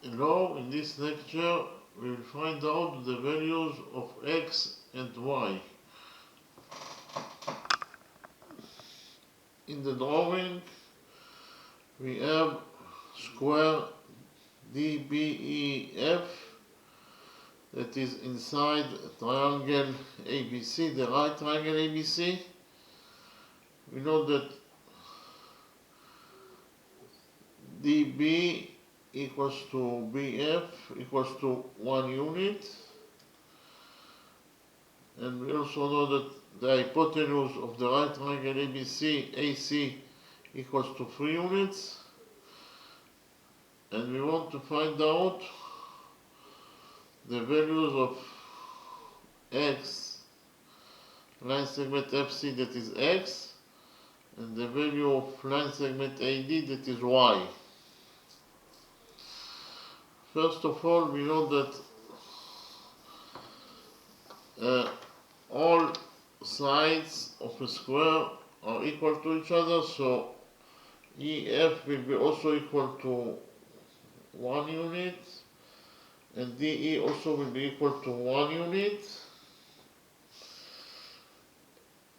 Now, in this lecture, we will find out the values of x and y. In the drawing, we have square DBEF that is inside triangle ABC, the right triangle ABC. We know that DB equals to BF equals to 1 unit, and we also know that the hypotenuse of the right triangle ABC AC equals to 3 units, and we want to find out the values of x, line segment FC that is x, and the value of line segment AD that is y. First of all, we know that all sides of a square are equal to each other, so EF will be also equal to 1 unit, and DE also will be equal to 1 unit,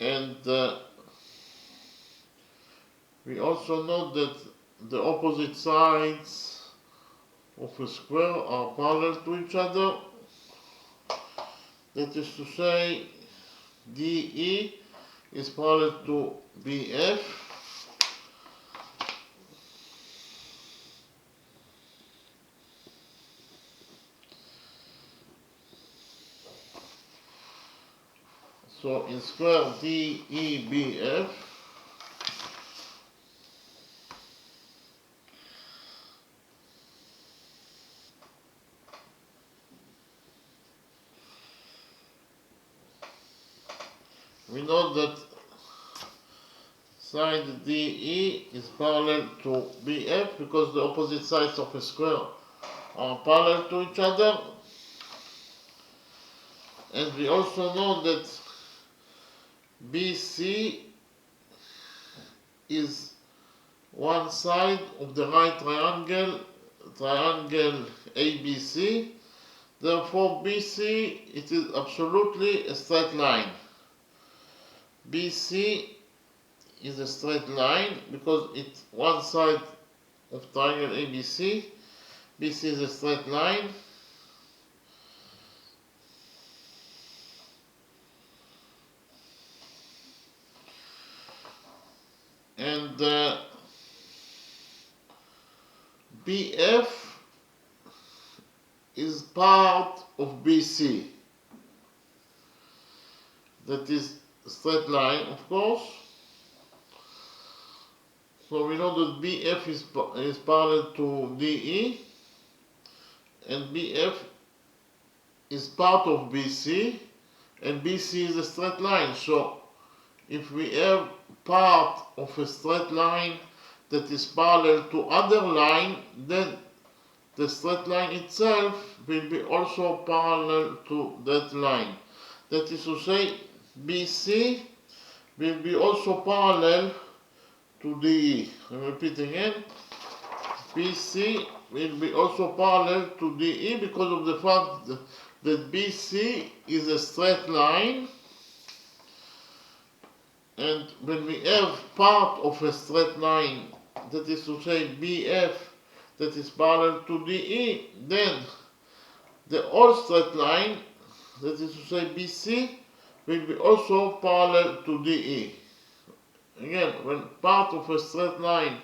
and we also know that the opposite sides of a square are parallel to each other. That is to say, DE is parallel to BF, so in square DEBF, we know that side DE is parallel to BF because the opposite sides of a square are parallel to each other. And we also know that BC is one side of the right triangle ABC. Therefore, BC, it is absolutely a straight line. BC is a straight line because it's one side of triangle ABC. BC is a straight line. And BF is part of BC. That is a straight line, of course. So we know that BF is parallel to DE, and BF is part of BC, and BC is a straight line. So if we have part of a straight line that is parallel to other line, then the straight line itself will be also parallel to that line. That is to say, BC will be also parallel to DE. I repeat again, BC will be also parallel to DE because of the fact that BC is a straight line, and when we have part of a straight line, that is to say BF, that is parallel to DE, then the whole straight line, that is to say BC, will be also parallel to DE. Again, when part of a straight line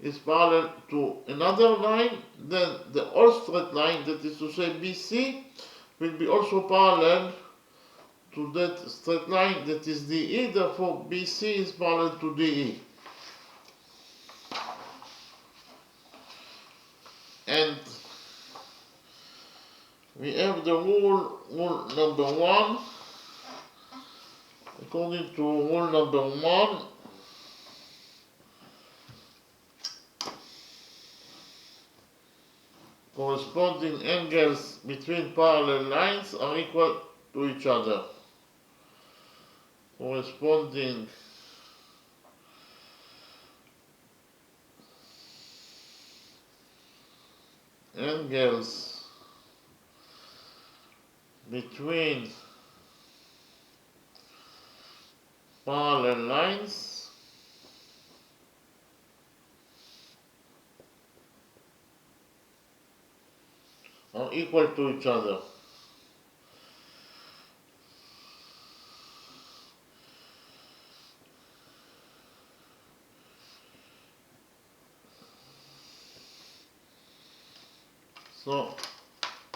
is parallel to another line, then the whole straight line, that is to say BC, will be also parallel to that straight line that is DE. Therefore, BC is parallel to DE. And we have the rule number 1. According to rule number 1, corresponding angles between parallel lines are equal to each other. Corresponding angles between parallel lines are equal to each other. So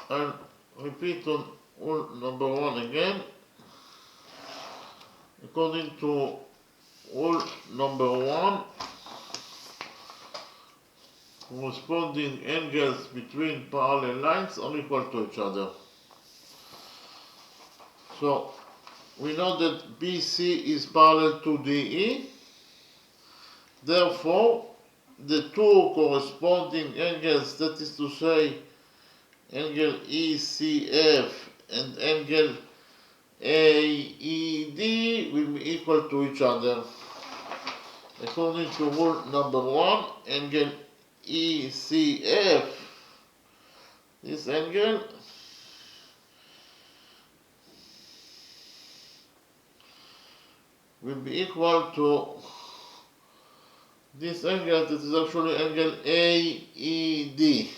I'll repeat on rule number 1 again. According to rule number 1, corresponding angles between parallel lines are equal to each other. So we know that BC is parallel to DE. Therefore, the two corresponding angles, that is to say, angle ECF and angle AED, will be equal to each other. According to rule number 1, angle ECF, this angle, will be equal to this angle that is actually angle AED.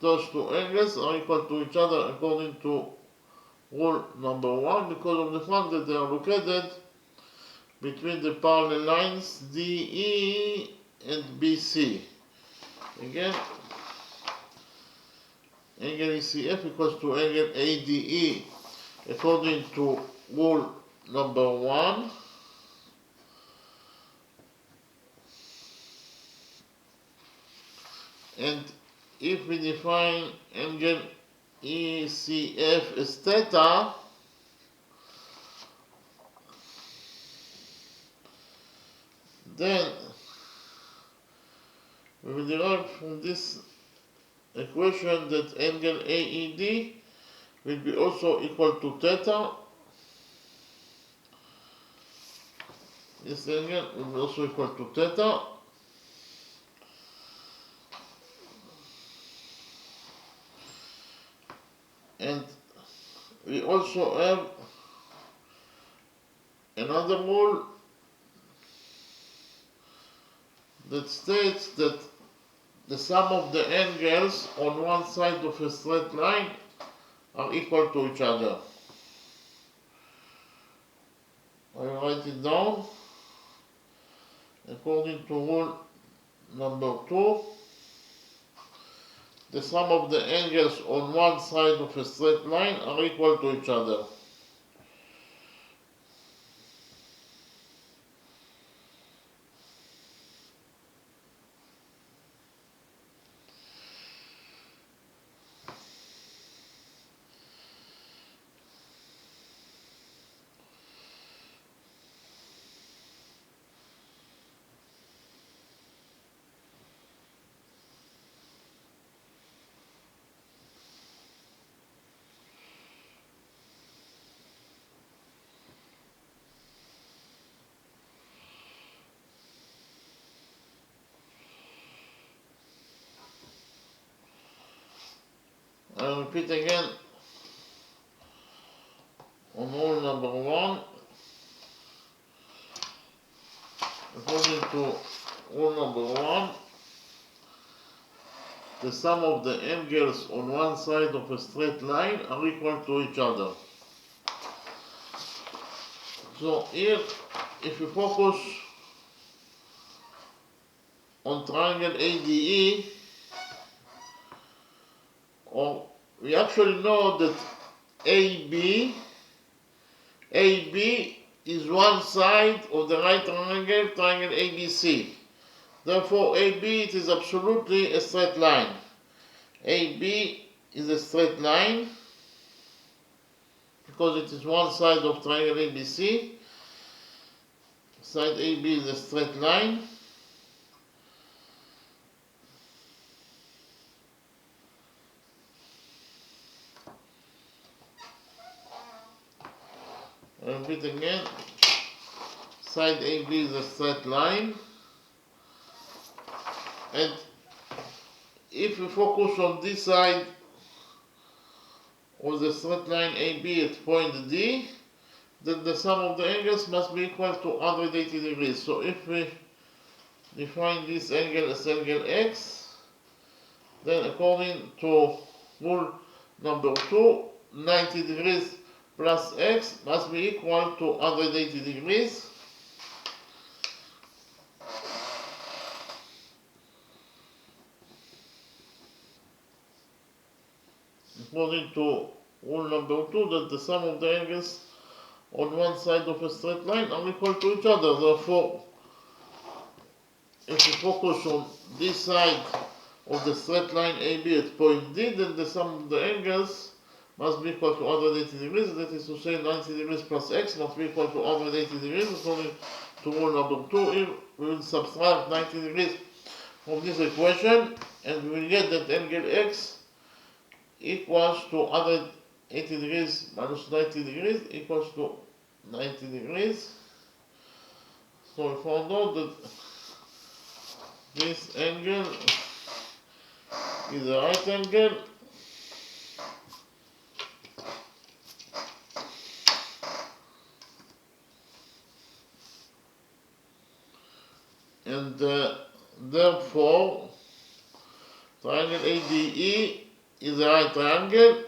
Those two angles are equal to each other according to rule number 1 because of the fact that they are located between the parallel lines DE and BC. Again, angle ECF equals to angle ADE according to rule number 1. And if we define angle ECF as theta, then we will derive from this equation that angle AED will be also equal to theta. This angle will be also equal to theta. And we also have another rule that states that the sum of the angles on one side of a straight line are equal to each other. I will write it down. According to rule number 2, the sum of the angles on one side of a straight line are equal to each other. I'll repeat again on rule number 1. According to rule number 1, the sum of the angles on one side of a straight line are equal to each other. So here, if you focus on triangle ADE, or we actually know that AB is one side of the right triangle, triangle ABC. Therefore, AB it is absolutely a straight line. AB is a straight line because it is one side of triangle ABC. Side AB is a straight line. I repeat again. Side AB is a straight line. And if we focus on this side of the straight line AB at point D, then the sum of the angles must be equal to 180 degrees. So if we define this angle as angle X, then according to rule number 2, 90 degrees plus X must be equal to 180 degrees. According to rule number 2, that the sum of the angles on one side of a straight line are equal to each other. Therefore, if we focus on this side of the straight line AB at point D, then the sum of the angles must be equal to 180 degrees. That is to say, 90 degrees plus X must be equal to 180 degrees. According to rule number 2, here we will subtract 90 degrees from this equation, and we will get that angle X equals to 180 degrees minus 90 degrees equals to 90 degrees. So we found out that this angle is a right angle, and therefore triangle ADE is a right triangle.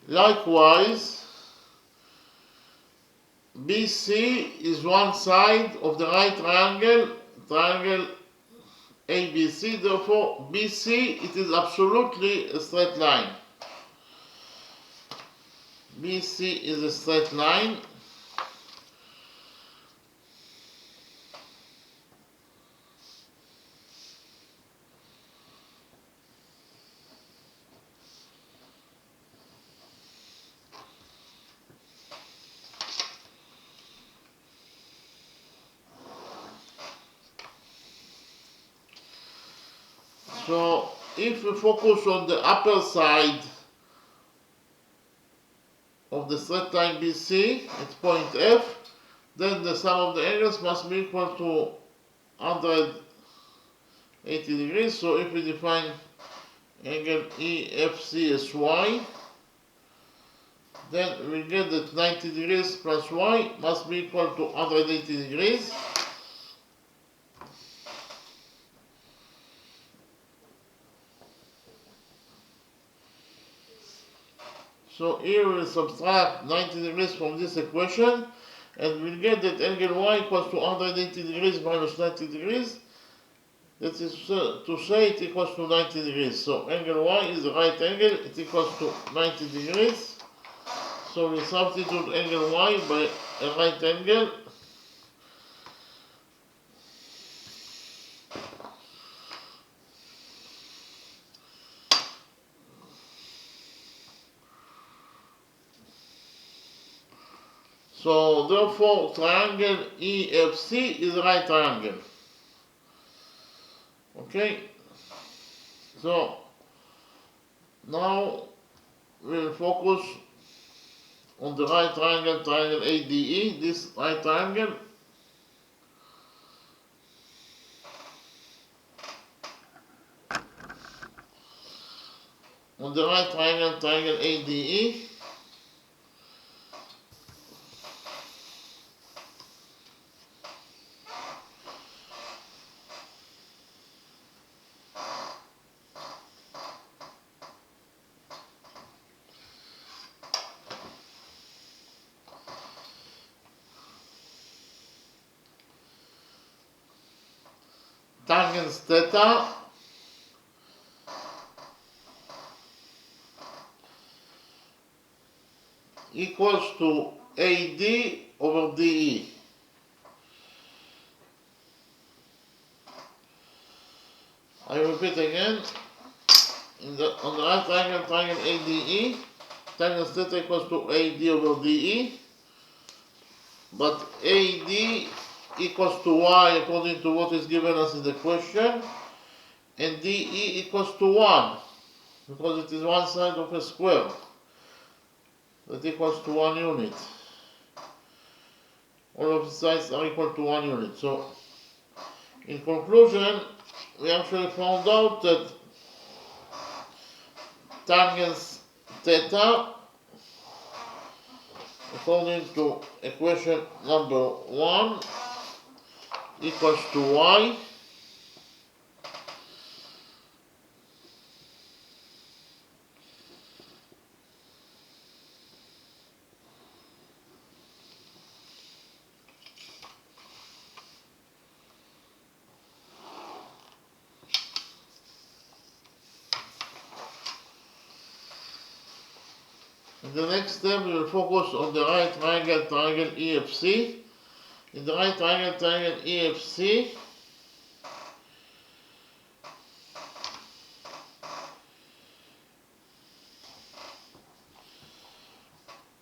Likewise, BC is one side of the right triangle, triangle ABC. Therefore, BC, it is absolutely a straight line. BC is a straight line. So if we focus on the upper side of the straight line BC at point F, then the sum of the angles must be equal to 180 degrees. So if we define angle EFC as Y, then we get that 90 degrees plus Y must be equal to 180 degrees. So here we'll subtract 90 degrees from this equation, and we'll get that angle Y equals to 180 degrees minus 90 degrees. That is to say it equals to 90 degrees. So angle Y is a right angle, it equals to 90 degrees. So we substitute angle Y by a right angle. So therefore, triangle EFC is a right triangle. Okay? So now we'll focus on the right triangle, triangle ADE, this right triangle. On the right triangle, triangle ADE, tangents theta equals to AD over DE. I repeat again, on the right triangle, triangle ADE, tangent theta equals to AD over DE, but AD equals to Y according to what is given us in the question, and DE equals to 1, because it is one side of a square that equals to 1 unit. all of the sides are equal to 1 unit. So, in conclusion, we actually found out that tangent theta, according to equation number 1, equals to y In the next step, we will focus on the right triangle EFC. In the right triangle EFC,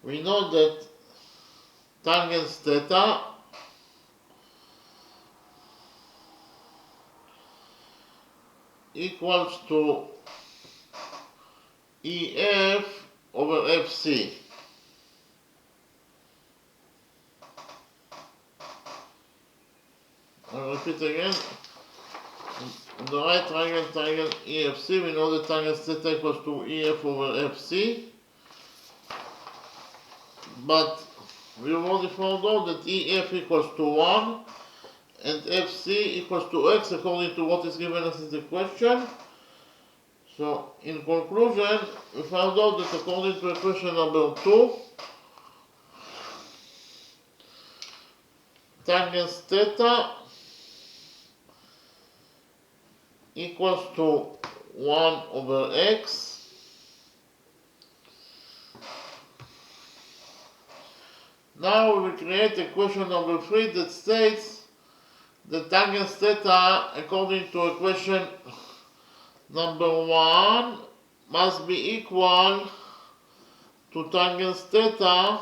we know that tangent theta equals to EF over FC. I'll repeat again. In the right triangle EFC, we know that tangent theta equals to EF over FC. But we already found out that EF equals to 1 and FC equals to X according to what is given us in the question. So, in conclusion, we found out that according to equation number 2, tangent theta equals to 1 over X. Now we create equation number 3 that states that tangent theta, according to equation number 1, must be equal to tangent theta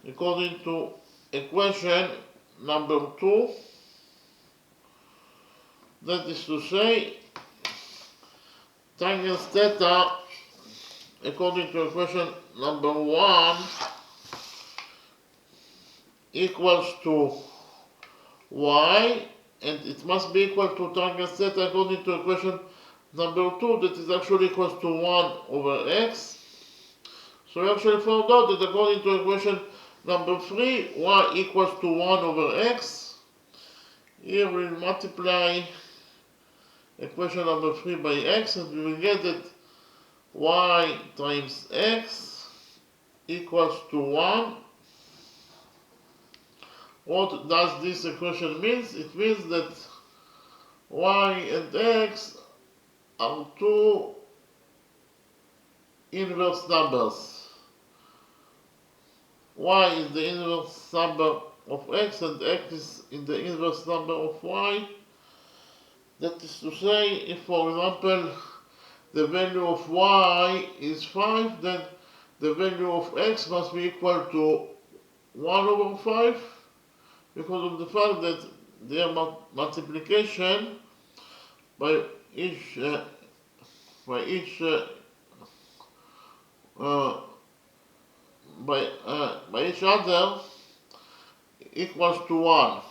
according to equation number 2. That is to say, tangent theta according to equation number 1 equals to y, and it must be equal to tangent theta according to equation number 2, that is actually equals to 1 over x. So we actually found out that according to equation number 3, y equals to 1 over x. Here we will multiply equation number 3 by x, and we will get that y times x equals to 1. What does this equation mean? It means that y and x are two inverse numbers. Y is the inverse number of x and x is in the inverse number of y. That is to say, if for example the value of y is 5, then the value of x must be equal to 1 over 5, because of the fact that their multiplication by each other equals to 1.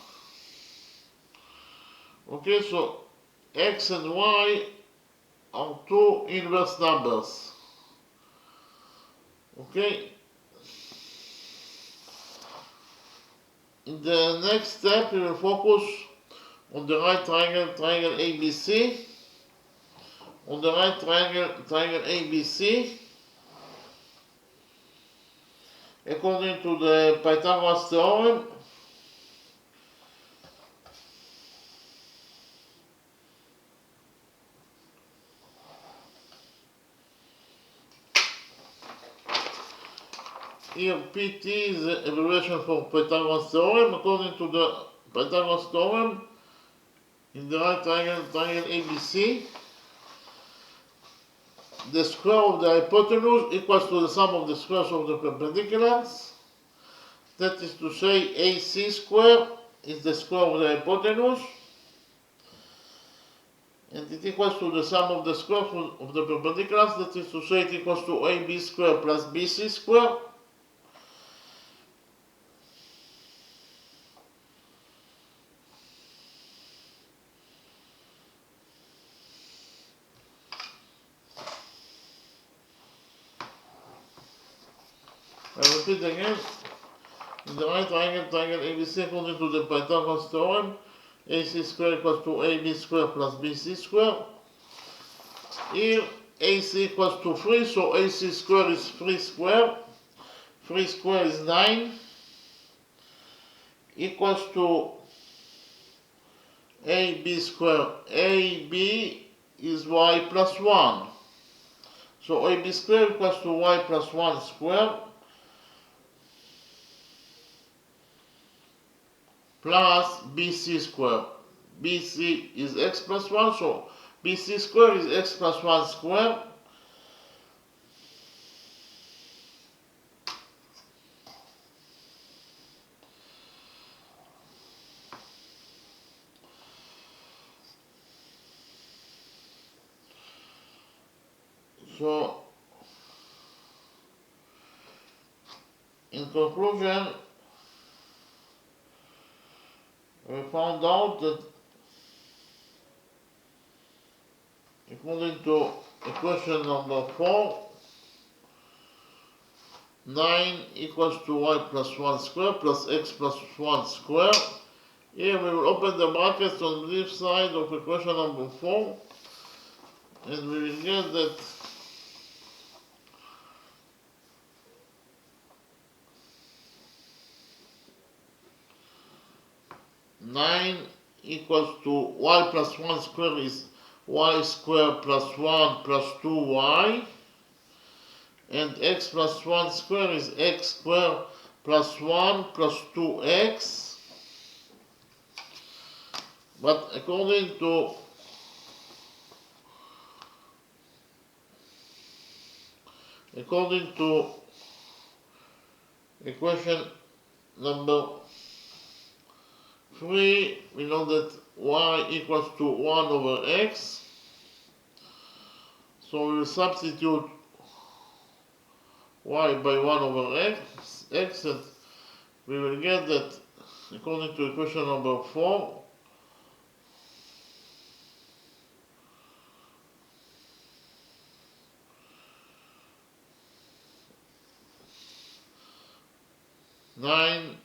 Okay, so x and y are two inverse numbers. Okay. In the next step, we will focus on the right triangle ABC. On the right triangle ABC, according to the Pythagoras theorem, here PT is the abbreviation for Pythagoras theorem. According to the Pythagoras theorem, in the right triangle ABC, the square of the hypotenuse equals to the sum of the squares of the perpendiculars. That is to say, AC square is the square of the hypotenuse, and it equals to the sum of the squares of the perpendiculars. That is to say, it equals to AB square plus BC square. repeat again. In the right triangle, triangle ABC, according to the Pythagoras theorem, AC squared equals to AB squared plus BC squared. Here, AC equals to 3, so AC squared is 3 squared. 3 squared is 9. Equals to AB squared. AB is y plus 1. So AB squared equals to y plus 1 squared plus BC squared. BC is x plus 1, so BC squared is x plus 1 squared so in conclusion, we found out that according to equation number 4, 9 equals to y plus 1 squared plus x plus 1 squared. Here we will open the brackets on this side of equation number 4, and we will get that 9 equals to y plus 1 squared is y squared plus 1 plus 2y, and x plus 1 squared is x squared plus 1 plus 2x. But according to equation number 3, we know that y equals to 1 over x. So we will substitute y by 1 over x, and we will get that according to equation number 4, nine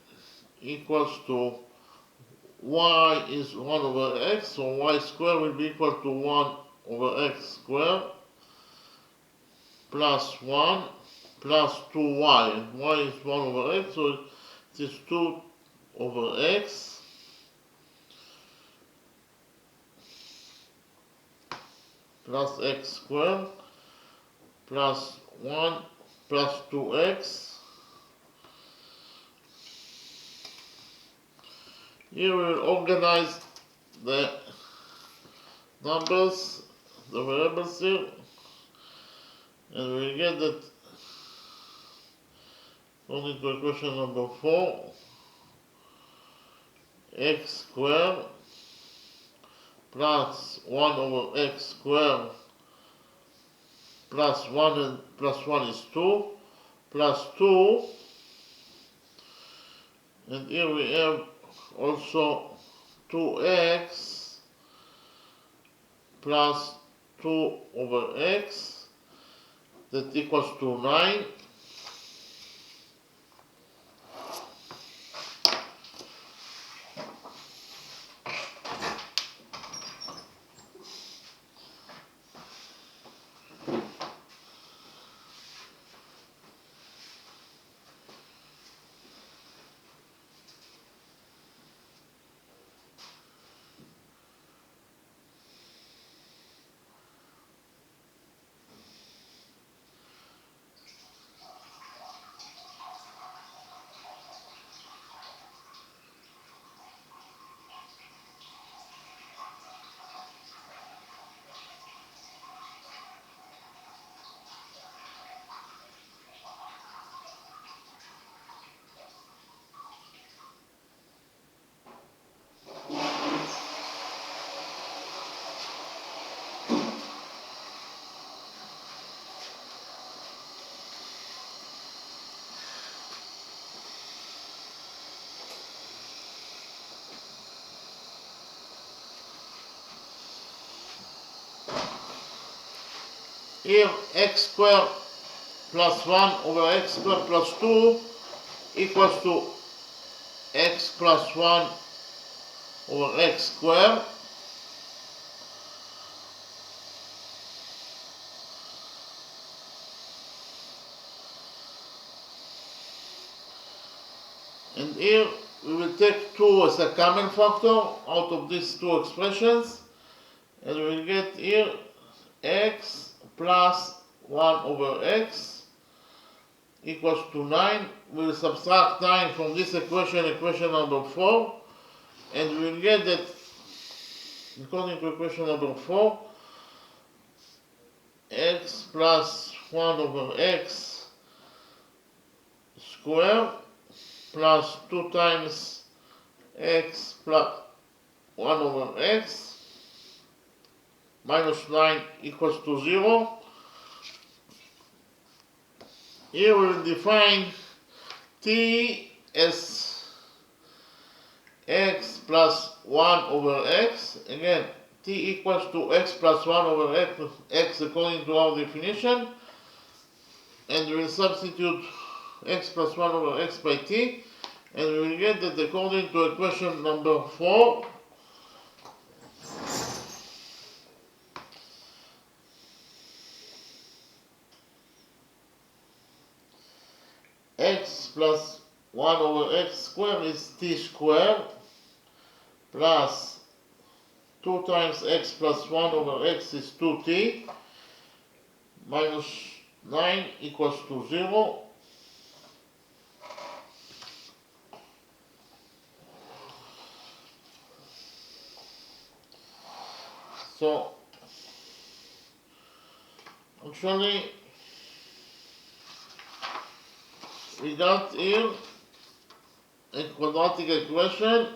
equals to y is 1 over x, so y squared will be equal to 1 over x squared plus 1 plus 2y, and y is 1 over x, so it is 2 over x plus x squared plus 1 plus 2x. Here we will organize the numbers, the variables here, and we will get that according to equation number 4, x squared plus 1 over x squared plus 1, and plus 1 is 2, plus 2, and here we have also 2x plus 2 over x, that equals to 9. Here x squared plus 1 over x squared plus 2 equals to x plus 1 over x squared. And here we will take 2 as a common factor out of these two expressions, and we will get here x plus 1 over x equals to 9. We will subtract 9 from this equation, equation number 4, and we will get that according to equation number 4, x plus 1 over x squared plus 2 times x plus 1 over x minus 9 equals to 0. Here we will define t as x plus 1 over x. Again, t equals to x plus 1 over x according to our definition. And we will substitute x plus 1 over x by t. And we will get that according to equation number 4, x plus 1 over x squared is t squared plus 2 times x plus 1 over x is 2t minus 9 equals to 0. So actually we got here a quadratic equation,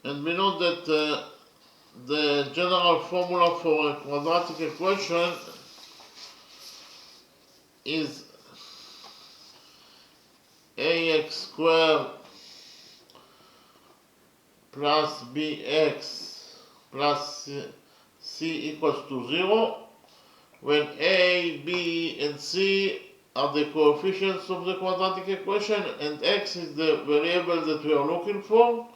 and we know that the general formula for a quadratic equation is ax squared plus bx plus c equals to 0, when a, b, and c are the coefficients of the quadratic equation and x is the variable that we are looking for.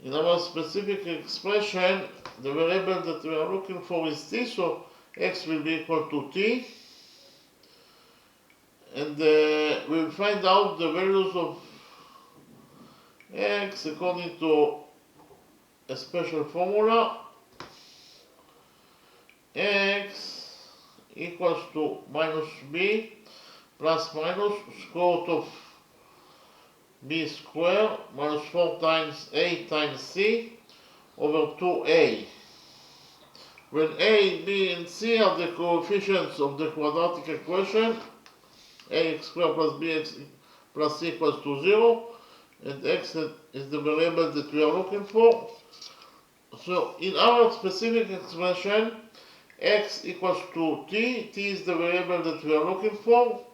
In our specific expression, the variable that we are looking for is t, so x will be equal to t. And we will find out the values of x according to a special formula. X equals to minus b plus minus square root of b squared minus 4 times a times c over 2a. When a, b, and c are the coefficients of the quadratic equation, ax squared plus bx plus c equals to 0, and x is the variable that we are looking for. So in our specific expression, x equals to t, t is the variable that we are looking for,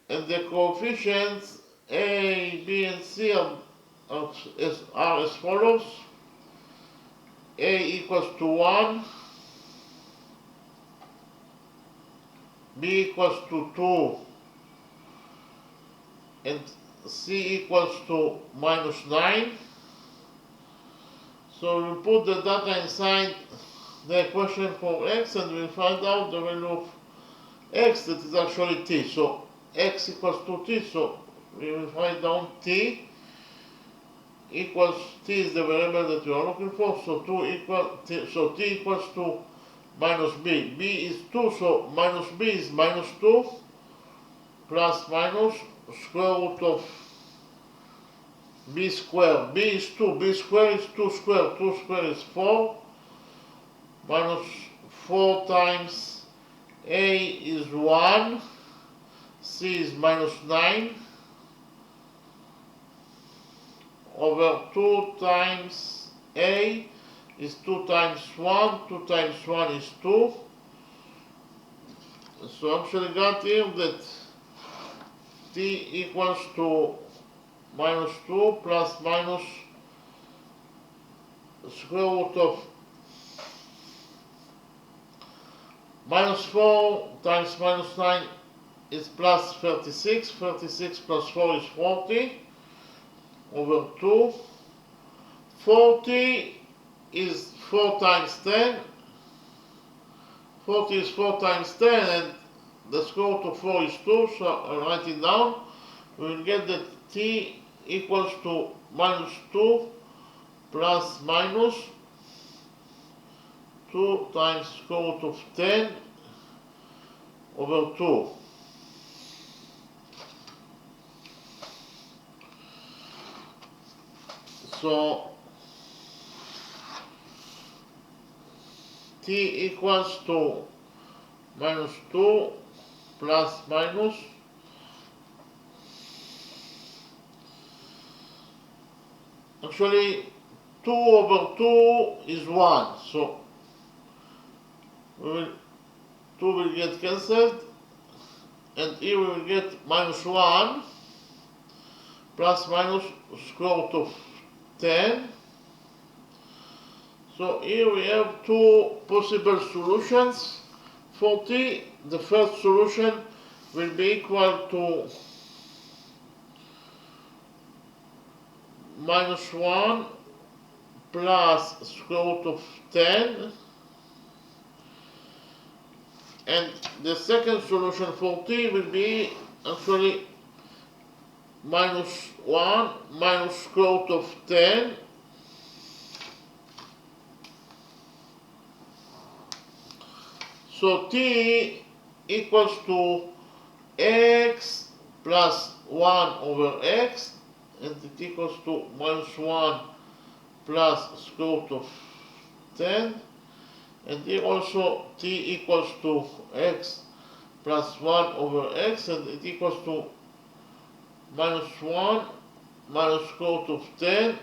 and the coefficients a, b, and c are as follows. A equals to 1, b equals to 2, and c equals to minus 9. So we put the data inside the equation for x, and we find out the value of x, that is actually t. So x equals to t, so we will find down t equals, t is the variable that we are looking for, so t equals to minus b. B is 2, so minus b is minus 2 plus minus square root of b squared. B is 2, b squared is 2 squared, 2 squared is 4, minus 4 times a is 1, c is minus 9, over 2 times a is 2 times 1, 2 times 1 is 2. So actually got here that t equals to minus 2 plus minus square root of Minus 4 times minus 9 is plus 36. 36 plus 4 is 40 over 2. 40 is 4 times 10. 40 is 4 times 10, and the square root of 4 is 2, so I'll write it down. We will get that t equals to minus 2 plus minus 2 times square root of 10 over 2. So t equals to minus 2 plus minus actually 2 over 2 is 1, so 2 will get cancelled, and here we will get minus 1 plus minus square root of 10. So here we have two possible solutions for t. The first solution will be equal to minus 1 plus square root of 10, and the second solution for t will be actually minus 1 minus square root of 10 so t equals to x plus 1 over x, and it equals to minus 1 plus square root of 10, and here also t equals to x plus 1 over x, and it equals to minus 1 minus square root of 10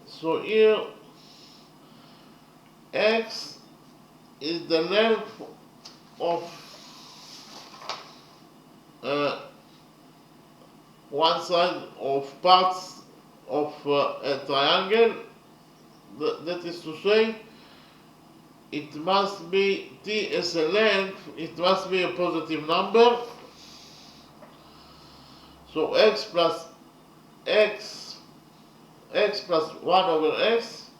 so here x is the length of one side of parts of a triangle. That is to say, it must be t as a length, it must be a positive number. So x plus 1 over x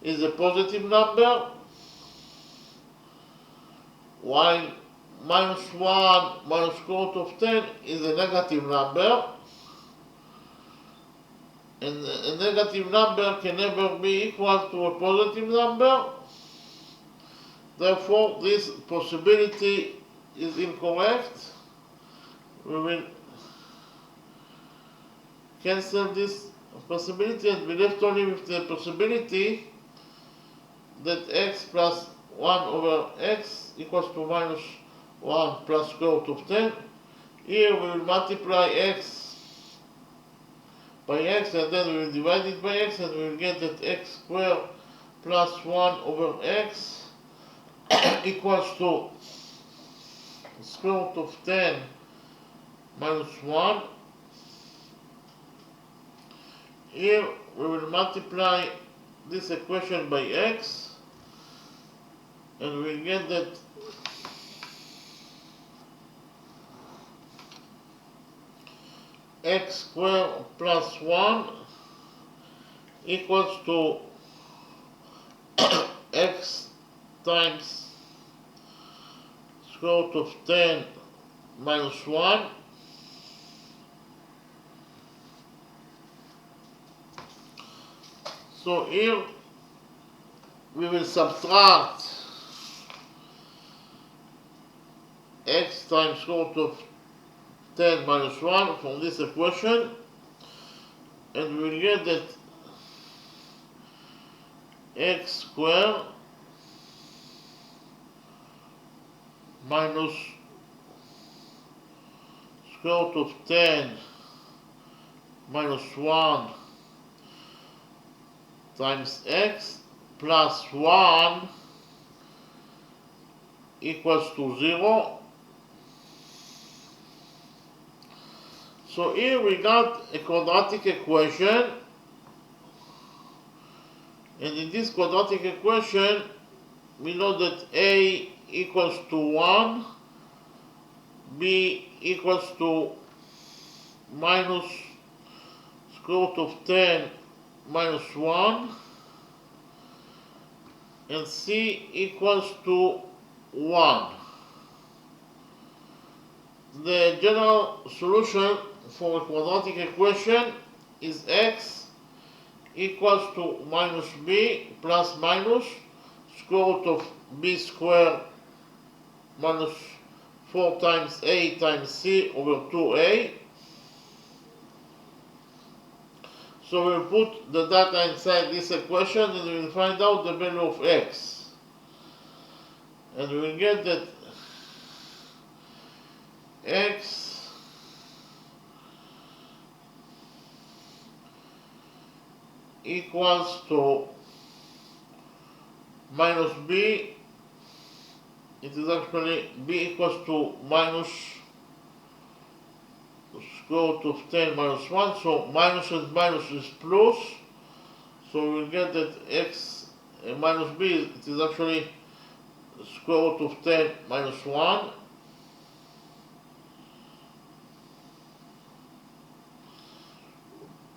is a positive number, while minus 1 minus square root of 10 is a negative number. And a negative number can never be equal to a positive number. Therefore, this possibility is incorrect. We will cancel this possibility and we left only with the possibility that x plus 1 over x equals to minus 1 plus square root of 10. Here we will multiply x by x, and then we will divide it by x, and we will get that x squared plus 1 over x equals to square root of 10 minus 1. Here we will multiply this equation by x, and we will get that x squared plus 1 equals to x times square root of 10 minus 1. So here we will subtract x times square root of 10 minus 1 from this equation, and we will get that x squared minus square root of 10 minus 1 times x plus 1 equals to 0. So here we got a quadratic equation And in this quadratic equation, we know that a equals to 1, b equals to minus square root of 10 minus 1, and c equals to 1. The general solution for a quadratic equation is x equals to minus b plus minus square root of b squared minus 4 times a times c over 2a. So we'll put the data inside this equation and we'll find out the value of x. And we will get that x equals to minus b. It is actually b equals to minus square root of 10 minus 1, so minus and minus is plus, so we'll get that x minus b, it is actually square root of 10 minus 1,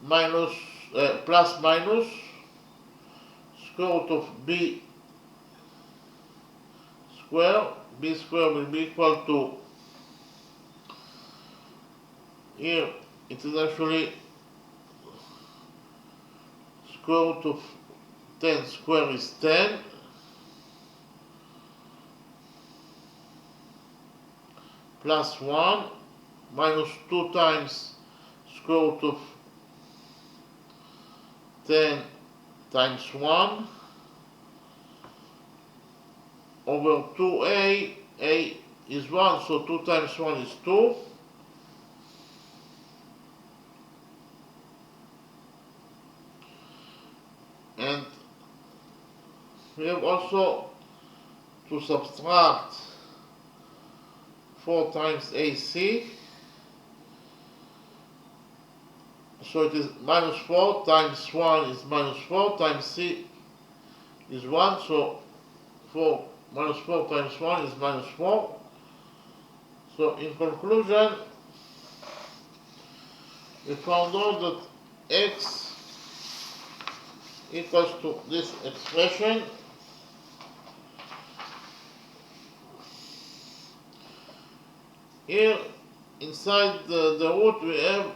minus plus minus square root of b square. B square will be equal to, here it is actually square root of 10 square is 10, plus 1 minus 2 times square root of 10 times 1 over 2a. A is 1, so 2 times 1 is 2. And we have also to subtract 4 times AC. So it is minus 4 times 1 is minus 4 times C is 1. So 4 minus 4 times 1 is minus 4. So in conclusion, we found out that x equals to this expression. Here inside the root we have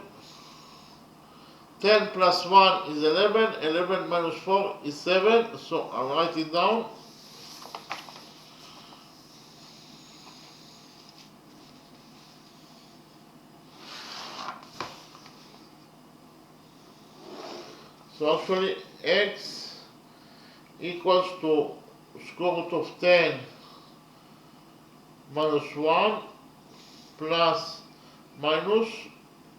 10 plus 1 is 11, 11 minus 4 is 7, so I'll write it down. So actually x equals to square root of 10 minus 1 plus minus,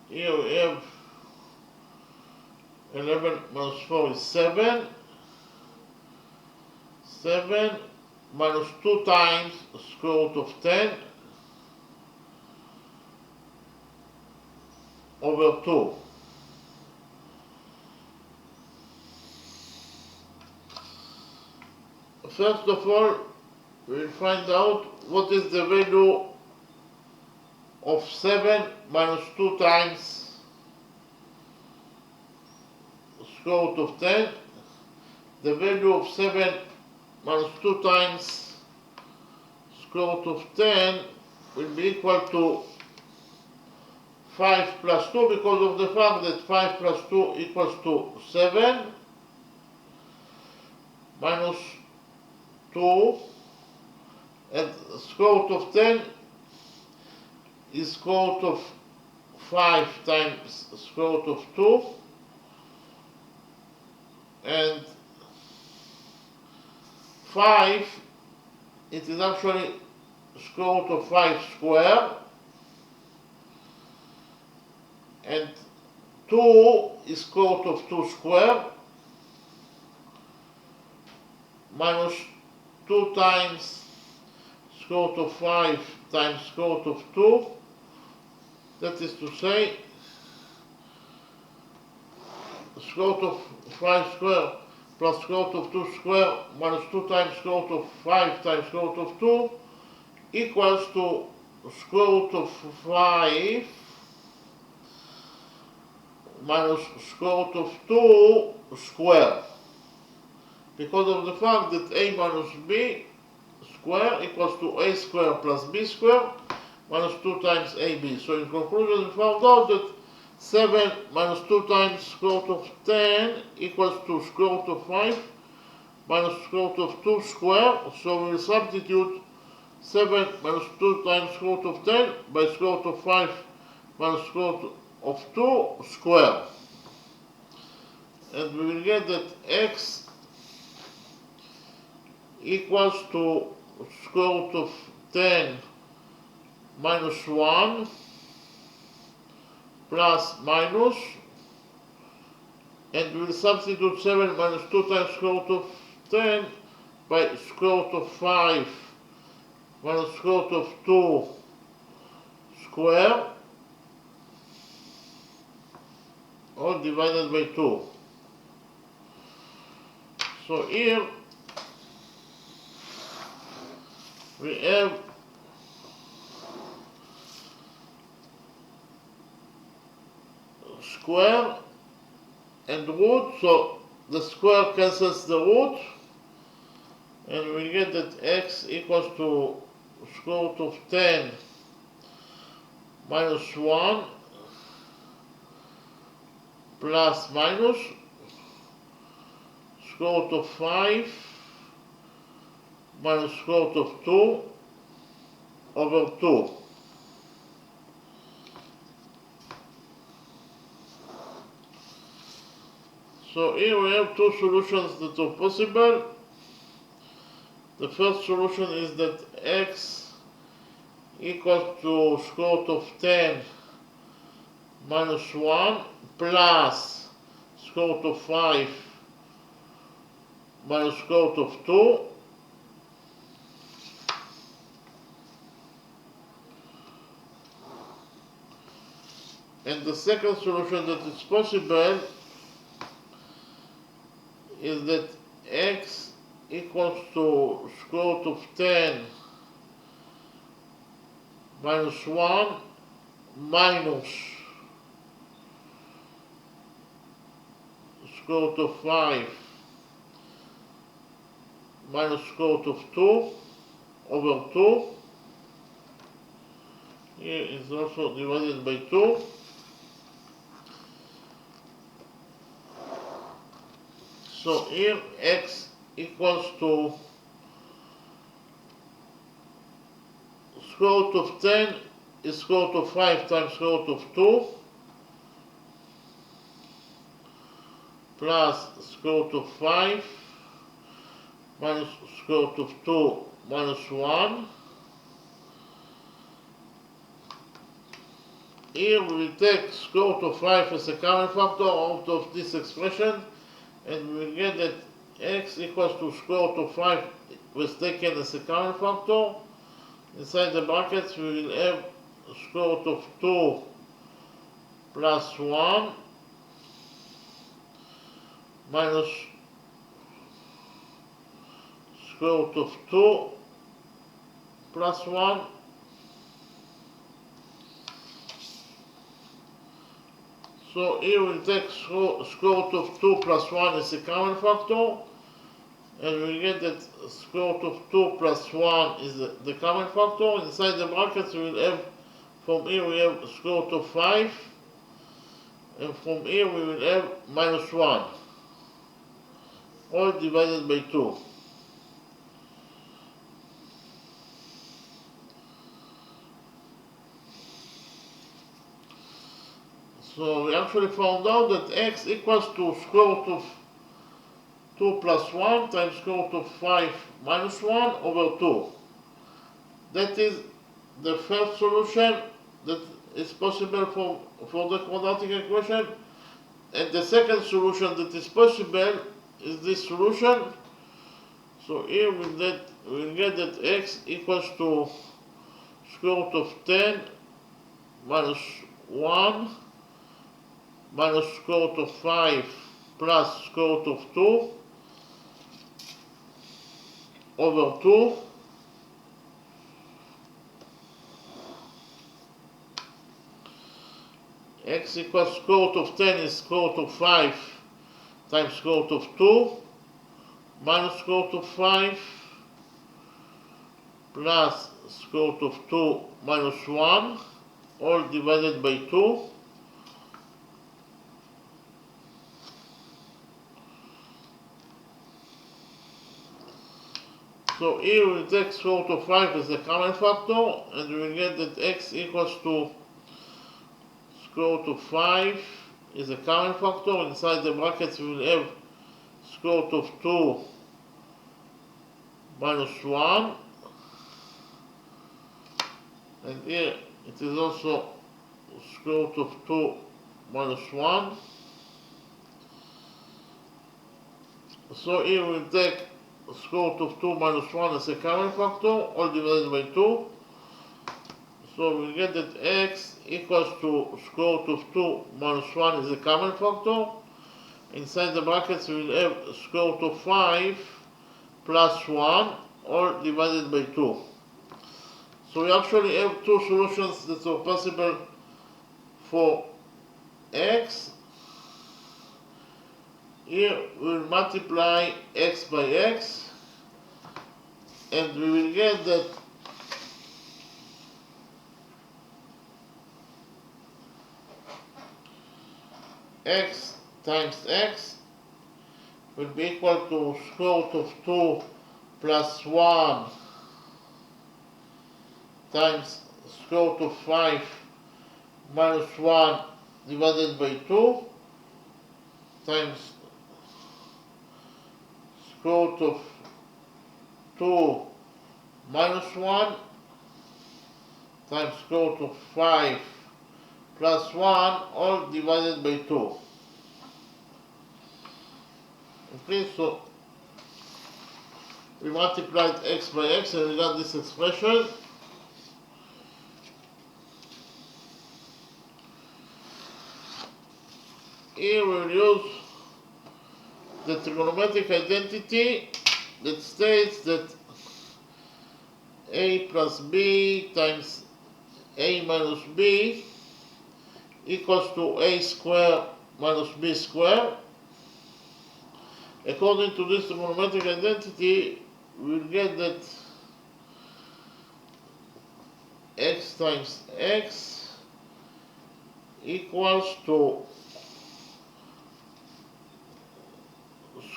here we have 11 minus 4 is 7, 7 minus 2 times square root of 10 over 2. First of all, we'll find out what is the value of 7 minus 2 times square root of 10. The value of 7 minus 2 times square root of 10 will be equal to 5 plus 2, because of the fact that 5 plus 2 equals to 7 minus 2, and square root of 10 is square root of 5 times square root of 2, and 5, it is actually square root of 5 square, and 2 is square root of 2 square, minus 2 times square root of 5 times square root of 2, that is to say, square root of 5 square plus square root of 2 square minus 2 times square root of 5 times square root of 2 equals to square root of 5 minus square root of 2 square, because of the fact that a minus b square equals to a square plus b square minus 2 times ab. So in conclusion, we found out that 7 minus 2 times square root of 10 equals to square root of 5 minus square root of 2 square. So we will substitute 7 minus 2 times square root of 10 by square root of 5 minus square root of 2 square. And we will get that x equals to square root of 10 minus 1 plus minus, and we will substitute 7 minus 2 times square root of 10 by square root of 5 minus square root of 2 square, all divided by 2. So here we have square and root, so the square cancels the root, and we get that x equals to square root of 10 minus 1 plus minus square root of 5 minus square root of 2 over 2. So here we have two solutions that are possible. The first solution is that x equals to square root of 10 minus 1 plus square root of 5 minus square root of 2. And the second solution that is possible is that x equals to square root of 10 minus 1 minus square root of 5 minus square root of 2 over 2. Here is also divided by 2. So here x equals to square root of 10 is square root of 5 times square root of 2 plus square root of 5 minus square root of 2 minus 1. Here we will take square root of 5 as a common factor out of this expression, and we will get that x equals to square root of 5 was taken as a common factor. Inside the brackets we will have square root of 2 plus 1 minus square root of 2 plus 1 So here we'll take square root of 2 plus 1 as a common factor, and we'll get that square root of 2 plus 1 is the common factor. Inside the brackets we will have, from here we have square root of 5, and from here we will have minus 1, all divided by 2. So we actually found out that x equals to square root of 2 plus 1 times square root of 5 minus 1 over 2. That is the first solution that is possible for the quadratic equation. And the second solution that is possible is this solution. So here we'll get that x equals to square root of 10 minus 1 minus square root of 5 plus square root of 2 over 2 x equals square root of 10 is square root of 5 times square root of 2 minus square root of 5 plus square root of 2 minus 1 all divided by 2. So here we take square root of 5 as a common factor, and we will get that x equals to square root of 5 is a common factor. Inside the brackets we will have square root of 2 minus 1, and here it is also square root of 2 minus 1. So here we will take square root of 2 minus 1 as a common factor, all divided by 2. So we get that x equals to square root of 2 minus 1 is a common factor. Inside the brackets we will have square root of 5 plus 1, all divided by 2. So we actually have two solutions that are possible for x. Here we will multiply x by x, and we will get that x times x will be equal to square root of 2 plus 1 times square root of 5 minus 1 divided by 2 times square root of 2 minus 1 times square root of 5 plus 1 all divided by 2. Okay, so we multiplied x by x and we got this expression. Here we will use the trigonometric identity that states that a plus b times a minus b equals to a squared minus b squared. According to this trigonometric identity, we will get that x times x equals to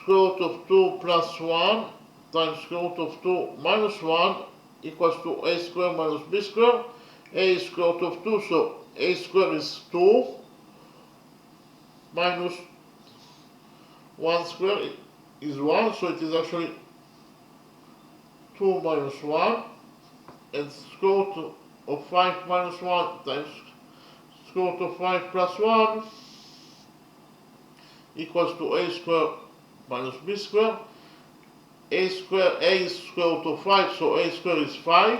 square root of 2 plus 1 times square root of 2 minus 1 equals to a squared minus b squared. A is square root of 2, so a squared is 2 minus 1 squared is 1, so it is actually 2 minus 1, and square root of 5 minus 1 times square root of 5 plus 1 equals to a squared minus b squared. A is square root of 5, so a squared is 5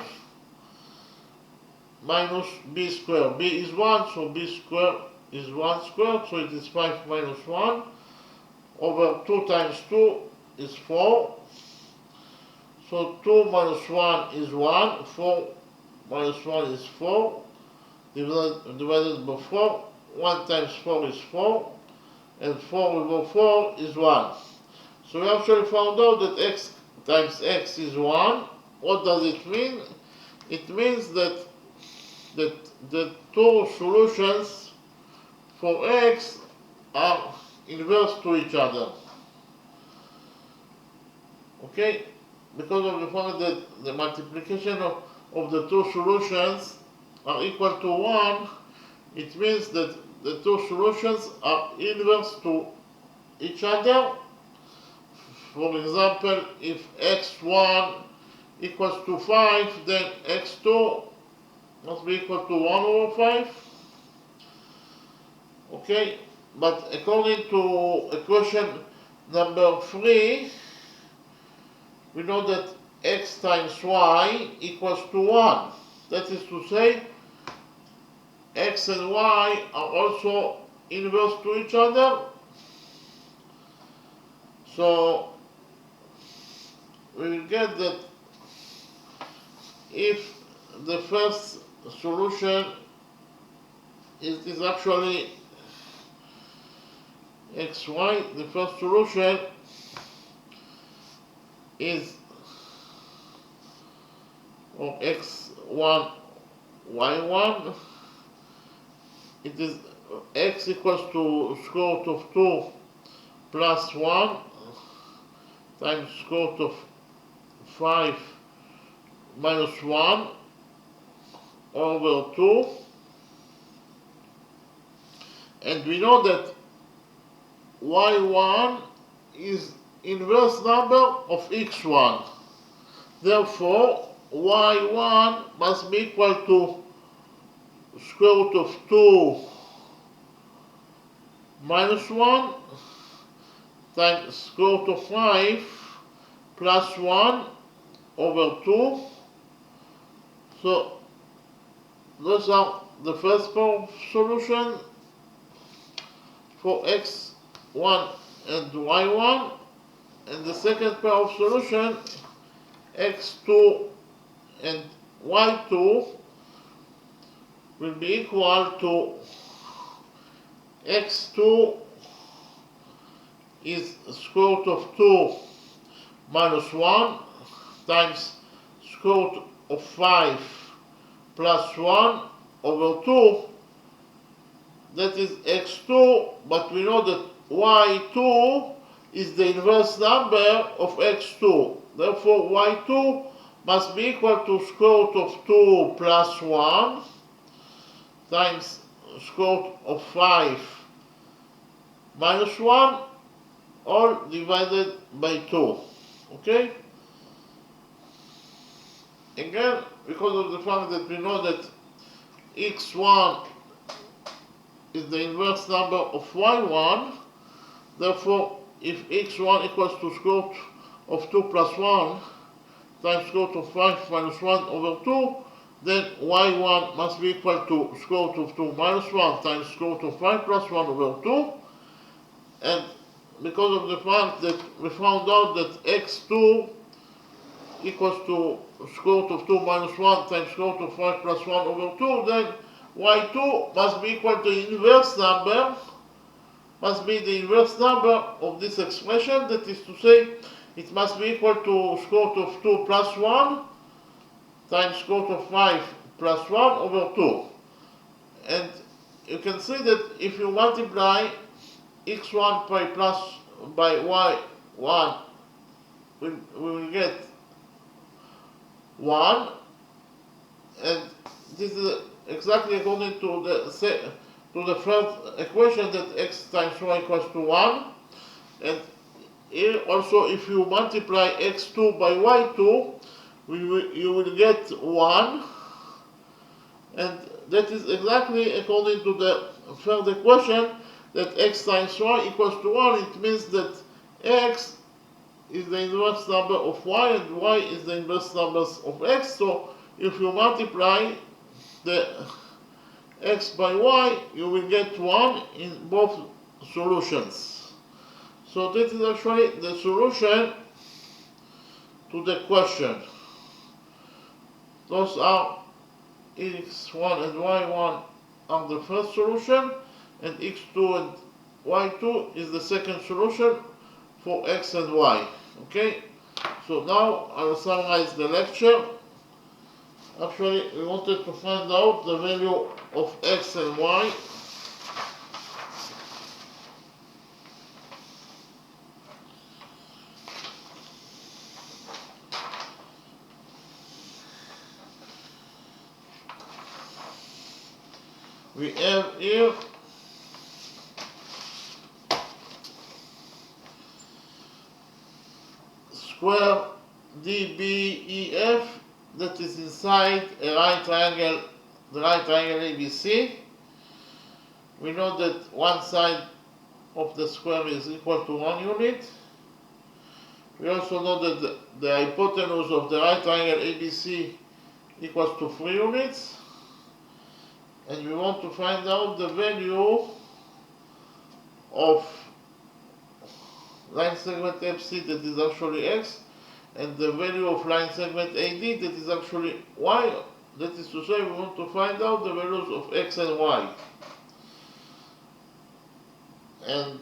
minus b squared. B is 1, so b squared is 1 squared, so it is 5 minus 1 over 2 times 2 is 4. So 2 minus 1 is 1, 4 minus 1 is 4, divided by 4. 1 times 4 is 4, and 4 over 4 is 1. So we actually found out that x times x is 1. What does it mean? It means that the two solutions for x are inverse to each other. Okay? Because of the fact that the multiplication of the two solutions are equal to 1, it means that the two solutions are inverse to each other. For example, if x1 equals to 5, then x2 must be equal to 1 over 5. Okay, but according to equation number 3, we know that x times y equals to 1. That is to say, x and y are also inverse to each other. So we will get that if the first solution is actually xy, the first solution is, or x1 y1, it is x equals to square root of 2 plus 1 times square root of 5 minus 1 over 2, and we know that y1 is inverse number of x1. Therefore, y1 must be equal to square root of 2 minus 1 times square root of 5 plus 1 over 2. So those are the first pair of solution for x1 and y1, and the second pair of solution x2 and y2 will be equal to x2 is square root of 2 minus 1 times square root of 5 plus 1 over 2. That is x2, but we know that y2 is the inverse number of x2. Therefore, y2 must be equal to square root of 2 plus 1 times square root of 5 minus 1, all divided by 2. Okay? Again, because of the fact that we know that x1 is the inverse number of y1, therefore, if x1 equals to square root of 2 plus 1 times square root of 5 minus 1 over 2, then y1 must be equal to square root of 2 minus 1 times square root of 5 plus 1 over 2. And because of the fact that we found out that x2 equals to square root of 2 minus 1 times square root of 5 plus 1 over 2, then y2 must be equal to the inverse number, must be the inverse number of this expression. That is to say, it must be equal to square root of 2 plus 1 times square root of 5 plus 1 over 2. And you can see that if you multiply x1 by y1, we will get 1, and this is exactly according to the first equation, that x times y equals to 1. And here also, if you multiply x2 by y2, you will get 1, and that is exactly according to the third equation, that x times y equals to 1. It means that x is the inverse number of y and y is the inverse numbers of x. So if you multiply the x by y, you will get 1 in both solutions. So this is actually the solution to the question. Those are x1 and y1 are the first solution, and x2 and y2 is the second solution for x and y. Okay? So now I will summarize the lecture. Actually, we wanted to find out the value of x and y. We have here square DBEF that is inside a right triangle, the right triangle ABC. We know that one side of the square is equal to 1 unit. We also know that the hypotenuse of the right triangle ABC equals to 3 units. And we want to find out the value of line segment FC, that is actually x, and the value of line segment AD, that is actually y. That is to say, we want to find out the values of x and y. And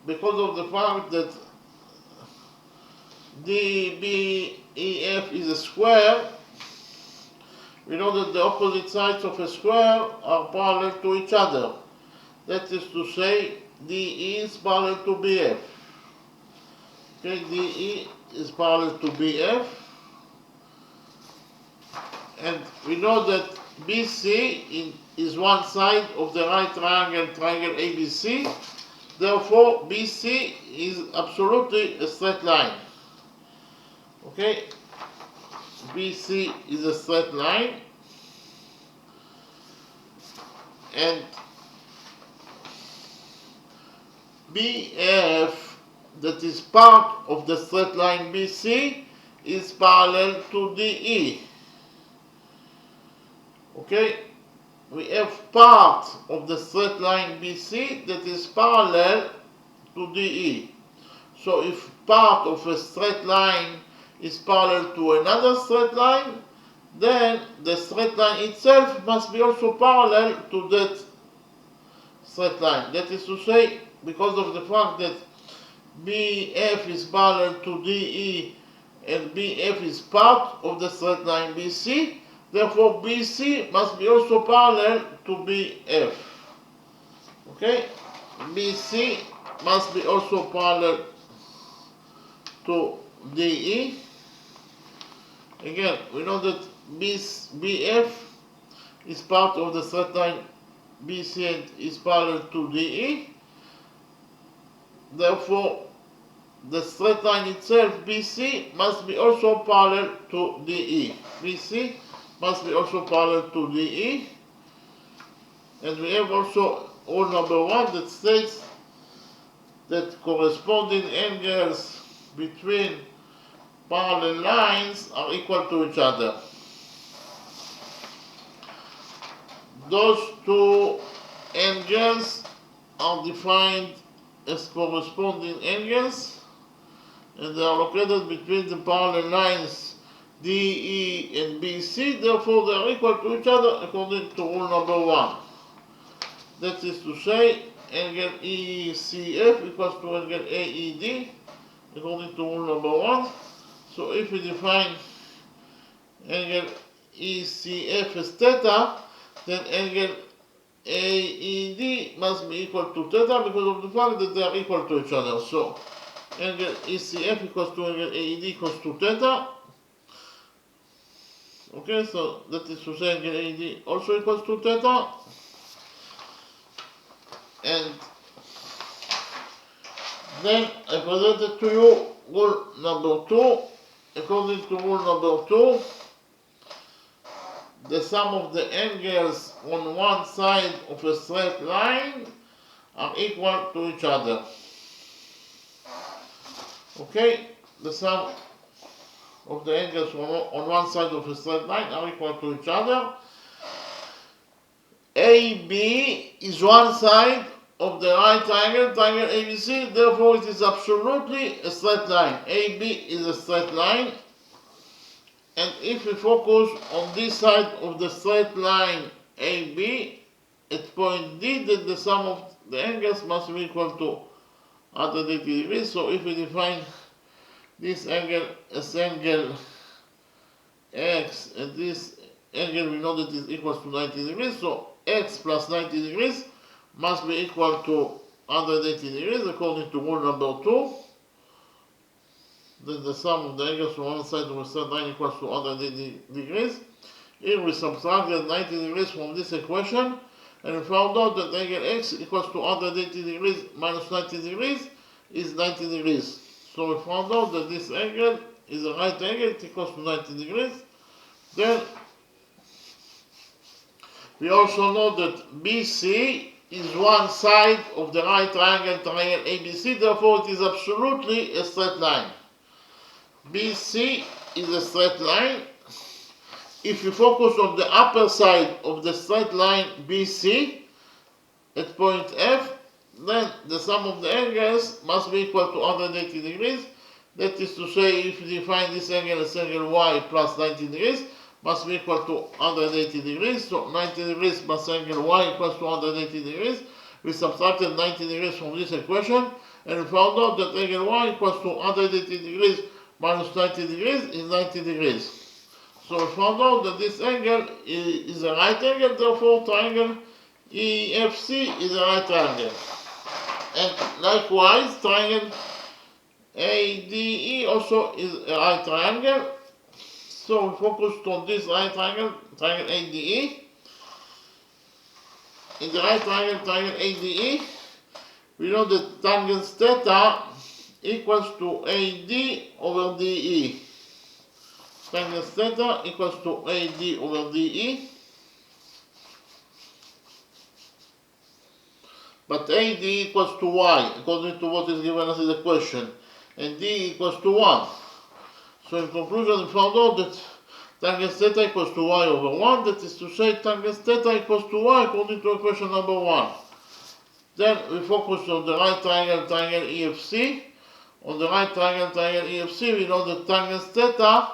because of the fact that DBEF is a square, we know that the opposite sides of a square are parallel to each other. That is to say, DE is parallel to BF. Okay, DE is parallel to BF. And we know that BC is one side of the right triangle ABC. Therefore, BC is absolutely a straight line. Okay, BC is a straight line, and BF, that is part of the straight line BC, is parallel to DE. Okay, we have part of the straight line BC that is parallel to DE. So if part of a straight line is parallel to another straight line, then the straight line itself must be also parallel to that straight line. That is to say, because of the fact that BF is parallel to DE and BF is part of the straight line BC, therefore BC must be also parallel to BF. Okay? BC must be also parallel to DE. Again, we know that BF is part of the straight line BC and is parallel to DE. Therefore, the straight line itself, BC, must be also parallel to DE. BC must be also parallel to DE. And we have also rule number 1 that states that corresponding angles between parallel lines are equal to each other. Those two angles are defined as corresponding angles, and they are located between the parallel lines DE and BC, therefore they are equal to each other according to rule number 1. That is to say, angle ECF equals to angle AED according to rule number 1. So if we define angle ECF as theta, then angle AED must be equal to theta because of the fact that they are equal to each other. So angle ECF equals to angle AED equals to theta. Okay, so that is to say angle AED also equals to theta. And then I presented to you rule number 2. According to rule number 2, the sum of the angles on one side of a straight line are equal to each other. Okay, the sum of the angles on one side of a straight line are equal to each other. AB is one side of the right triangle ABC, therefore it is absolutely a straight line. AB is a straight line, and if we focus on this side of the straight line AB at point D, then the sum of the angles must be equal to 180 degrees. So if we define this angle as angle X, and this angle we know that is equals to 90 degrees, so X plus 90 degrees must be equal to 180 degrees according to rule number 2. Then the sum of the angles from one side of a straight line equals to 180 degrees. Here we subtracted 90 degrees from this equation, and we found out that angle X equals to 180 degrees minus 90 degrees is 90 degrees. So we found out that this angle is a right angle, it equals to 90 degrees. Then we also know that BC is one side of the right triangle ABC, therefore it is absolutely a straight line. BC is a straight line. If you focus on the upper side of the straight line BC at point F, then the sum of the angles must be equal to 180 degrees That is to say, if we define this angle as angle y plus 90 degrees, must be equal to 180 degrees. So 90 degrees plus angle y equals to 180 degrees. We subtracted 90 degrees from this equation, and we found out that angle y equals to 180 degrees minus 90 degrees is 90 degrees. So we found out that this angle is a right angle, therefore triangle EFC is a right triangle. And likewise, triangle ADE also is a right triangle. So we focused on this right triangle, triangle ADE. In the right triangle, triangle ADE, we know that tangent theta equals to AD over DE. Tangent theta equals to AD over DE. But AD equals to y, according to what is given us in the question, and D equals to 1. So in conclusion, we found out that tangent theta equals to y over 1, that is to say tangent theta equals to y according to equation number 1. Then we focus on the right triangle, triangle EFC. On the right triangle, triangle EFC, we know that tangent theta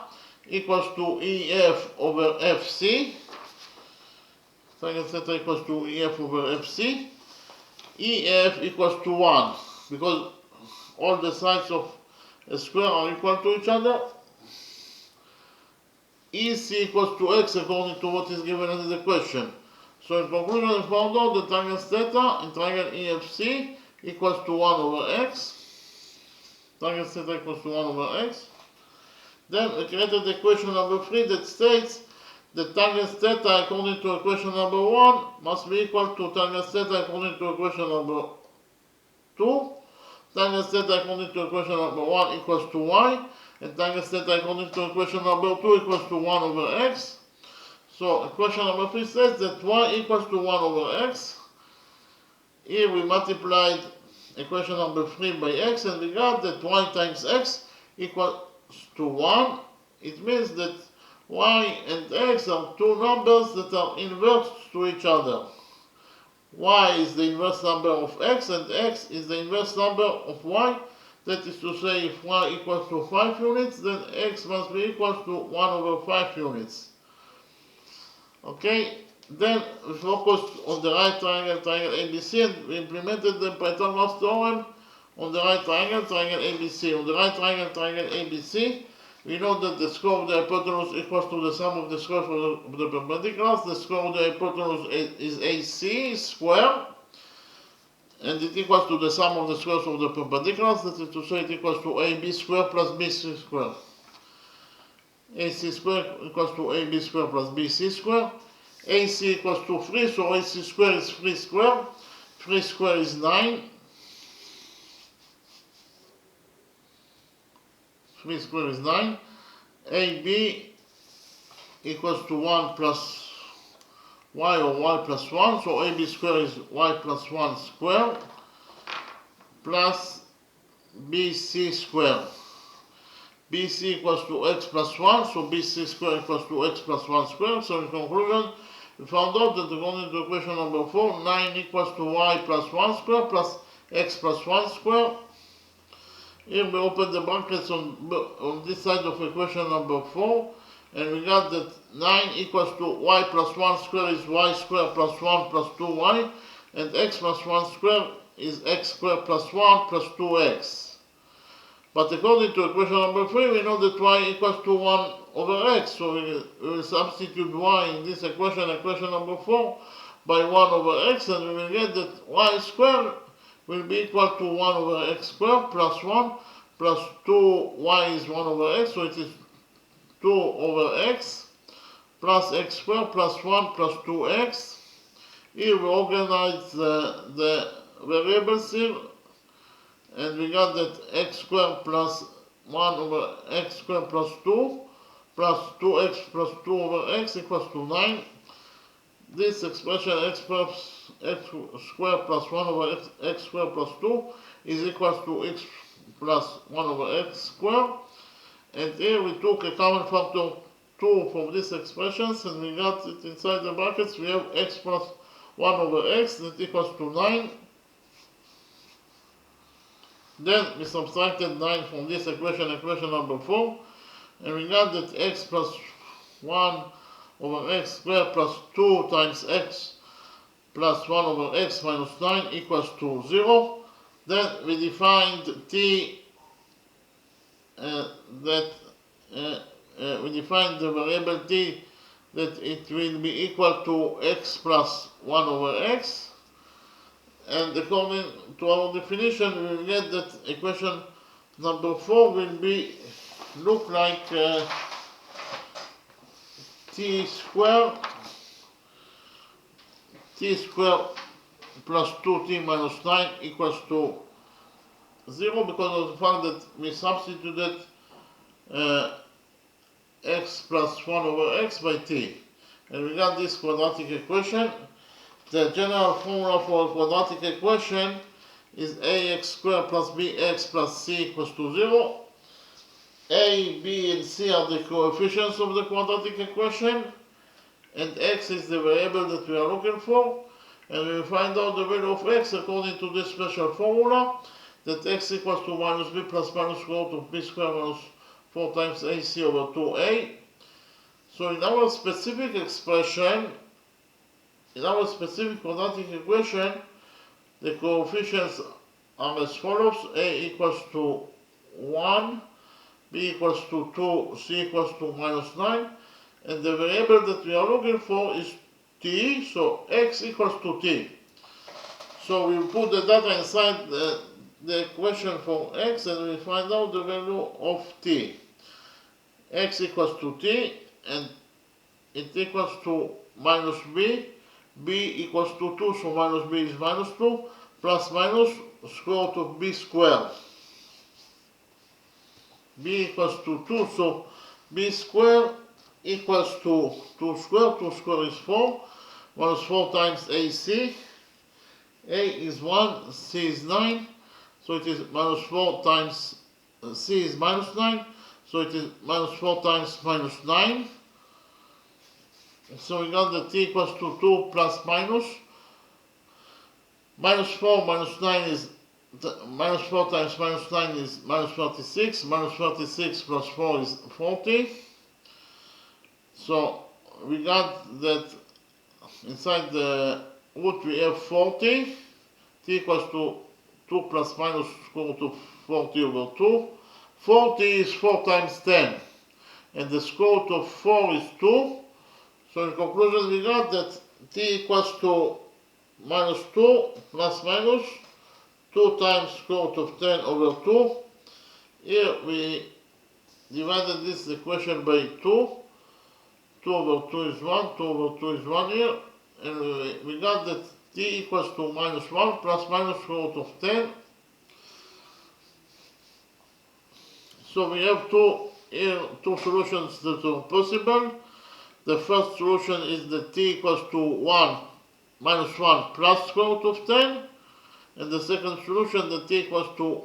equals to EF over FC. Tangent theta equals to EF over FC. EF equals to 1, because all the sides of a square are equal to each other. EC equals to x according to what is given in the question. So in conclusion, we found out that tangent theta in triangle EFC equals to 1 over x. Tangent theta equals to 1 over x. Then we created the equation number 3 that states that tangent theta according to equation number 1 must be equal to tangent theta according to equation number 2. Tangent theta according to equation number 1 equals to y, and tangent theta according to equation number 2 equals to 1 over x. So equation number 3 says that y equals to 1 over x. Here we multiplied equation number 3 by x, and we got that y times x equals to 1. It means that y and x are two numbers that are inverse to each other. Y is the inverse number of x, and x is the inverse number of y. That is to say, if y equals to 5 units, then x must be equal to 1 over 5 units. Okay, then we focused on the right triangle, triangle ABC, and we implemented the Pythagoras theorem on the right triangle, triangle ABC. On the right triangle, triangle ABC, we know that the square of the hypotenuse equals to the sum of the squares of the perpendiculars. The square of the hypotenuse is AC square, and it equals to the sum of the squares of the perpendiculars. That is to say, it equals to AB square plus BC square. AC square equals to AB square plus BC square. AC equals to 3, so AC square is 3 square. 3 square is 9. 3 square is 9. AB equals to 1 plus y, or y plus 1. So AB square is y plus 1 square plus BC square. BC equals to x plus 1. So BC square equals to x plus 1 square. So in conclusion, we found out that according to equation number 4, 9 equals to y plus 1 square plus x plus 1 square. Here we open the brackets on this side of equation number 4, and we got that 9 equals to y plus 1 square is y square plus 1 plus 2y, and x plus 1 square is x square plus 1 plus 2x. But according to equation number 3, we know that y equals to 1 over x, so we will substitute y in this equation, equation number 4, by 1 over x, and we will get that y square will be equal to 1 over x squared plus 1 plus 2y is 1 over x, so it is 2 over x plus x squared plus 1 plus 2x. Here we organize the variables here, and we got that x squared plus 1 over x squared plus 2 plus 2x plus 2 over x equals to 9. This expression x squared plus 1 over x squared plus 2 is equal to x plus 1 over x squared. And here we took a common factor 2 from these expressions, and we got it inside the brackets. We have x plus 1 over x that equals to 9. Then we subtracted 9 from this equation, equation number 4, and we got that x plus 1 over x squared plus 2 times x plus 1 over x minus 9 equals to 0. Then we defined t we defined the variable t that it will be equal to x plus 1 over x, and according to our definition we will get that equation number 4 will be look like t squared plus 2t minus 9 equals to 0, because of the fact that we substituted x plus 1 over x by t. And we got this quadratic equation. The general formula for a quadratic equation is ax squared plus bx plus c equals to 0. A, b, and c are the coefficients of the quadratic equation, and x is the variable that we are looking for. And we find out the value of x according to this special formula, that x equals to minus b plus minus square root of b squared minus 4 times ac over 2a. So in our specific expression, in our specific quadratic equation, the coefficients are as follows: a equals to 1, b equals to 2, c equals to minus 9, and the variable that we are looking for is t, so x equals to t. So we put the data inside the equation for x, and we find out the value of t. X equals to t, and it equals to minus b. B equals to 2, so minus b is minus 2, plus minus square root of b squared. B equals to 2, so b squared equals to 2 squared. 2 squared is 4, minus 4 times ac. A is 1, c is 9, so it is minus 4 times c is minus 9, so it is minus 4 times minus 9. So we got that t equals to 2 plus minus. Minus 4 minus 9 is, minus 4 times minus 9 is minus 36. Minus 36 plus 4 is 40. So we got that inside the root we have 40. T equals to 2 plus minus square root of 40 over 2. 40 is 4 times 10. And the square root of 4 is 2. So in conclusion we got that t equals to minus 2 plus minus 2 times square root of 10 over 2. Here we divided this equation by 2. 2 over 2 is 1, 2 over 2 is 1 here. And we got that t equals to minus 1 plus minus square root of 10. So we have two solutions that are possible. The first solution is that t equals to 1 minus 1 plus square root of 10. And the second solution that t equals to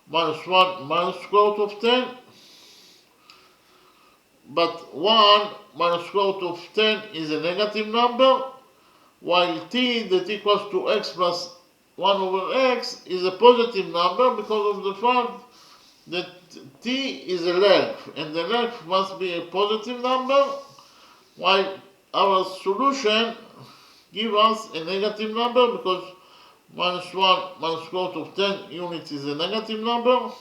minus 1 minus square root of 10. But 1 minus square root of 10 is a negative number, while t that equals to x plus 1 over x is a positive number because of the fact that t is a length, and the length must be a positive number, while our solution gives us a negative number because minus 1 minus square root of 10 units is a negative number.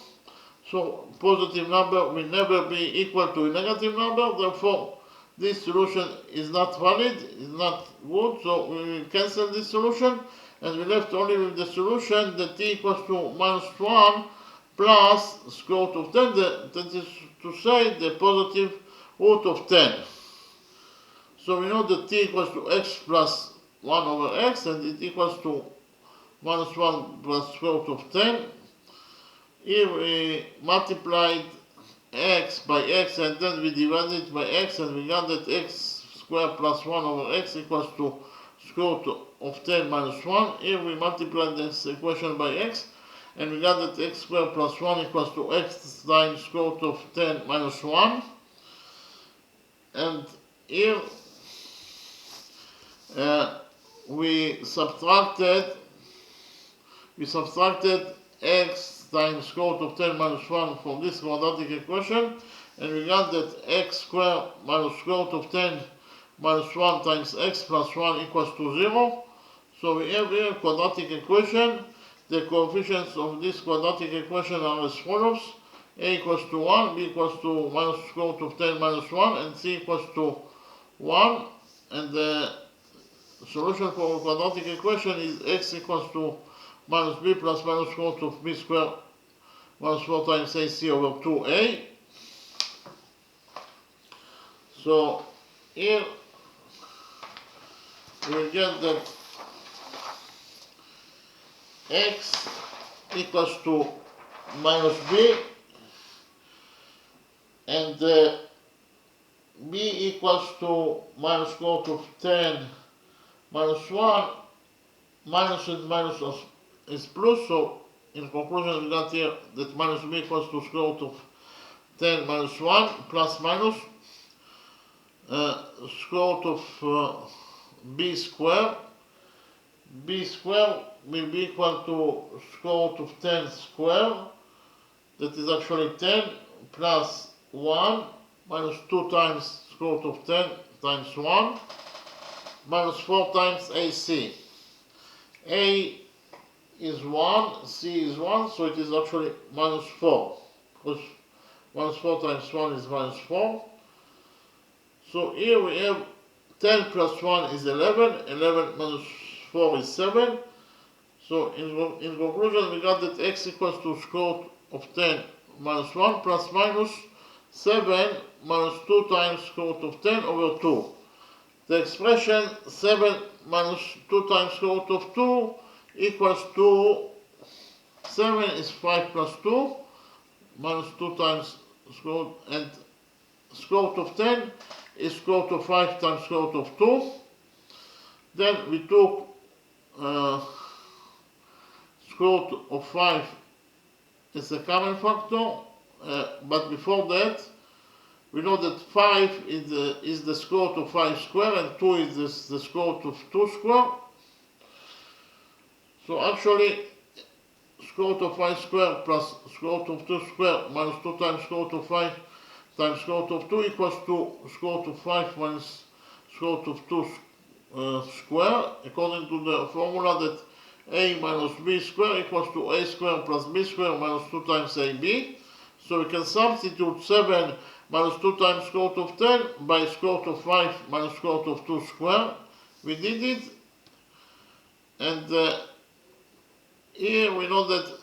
So positive number will never be equal to a negative number, therefore this solution is not valid, is not good, so we will cancel this solution, and we left only with the solution that t equals to minus 1 plus square root of 10, that is to say the positive root of 10. So we know that t equals to x plus 1 over x, and it equals to minus 1 plus square root of 10. Here we multiplied x by x, and then we divided it by x, and we got that x squared plus 1 over x equals to square root of 10 minus 1. Here we multiplied this equation by x, and we got that x squared plus 1 equals to x times square root of 10 minus 1. And here we subtracted x times square root of 10 minus 1 for this quadratic equation, and we got that x squared minus square root of 10 minus 1 times x plus 1 equals to 0. So we have here a quadratic equation. The coefficients of this quadratic equation are as follows: a equals to 1, b equals to minus square root of 10 minus 1, and c equals to 1. And the solution for a quadratic equation is x equals to minus b plus minus square root of b squared minus 4 times ac over 2a. So here we get that x equals to minus b, and b equals to minus square root of 10 minus 1, minus and minus is plus, so in conclusion we got here that minus b equals to square root of 10 minus 1 plus minus square root of b squared. B squared will be equal to square root of 10 squared, that is actually 10, plus 1 minus 2 times square root of 10 times 1 minus 4 times AC. A is 1, C is 1, so it is actually minus 4, because minus 4 times 1 is minus 4. So here we have 10 plus 1 is 11, 11 minus 4 is 7. So in conclusion we got that x equals to square root of 10 minus 1 plus minus 7 minus 2 times square root of 10 over 2. The expression 7 minus 2 times square root of 2 equals to 7 is 5 plus 2 minus 2 times square root, and square root of 10 is square root of 5 times square root of 2. Then we took square root of 5 as a common factor, but before that we know that 5 is the square root of 5 square, and 2 is the square root of 2 square. So actually square root of 5 square plus square root of 2 square minus 2 times square root of 5 times square root of 2 equals to square root of 5 minus square root of 2 square, according to the formula that a minus b square equals to a square plus b square minus 2 times ab. So we can substitute 7 minus 2 times square root of 10 by square root of 5 minus square root of 2 square. We did it, and here we know that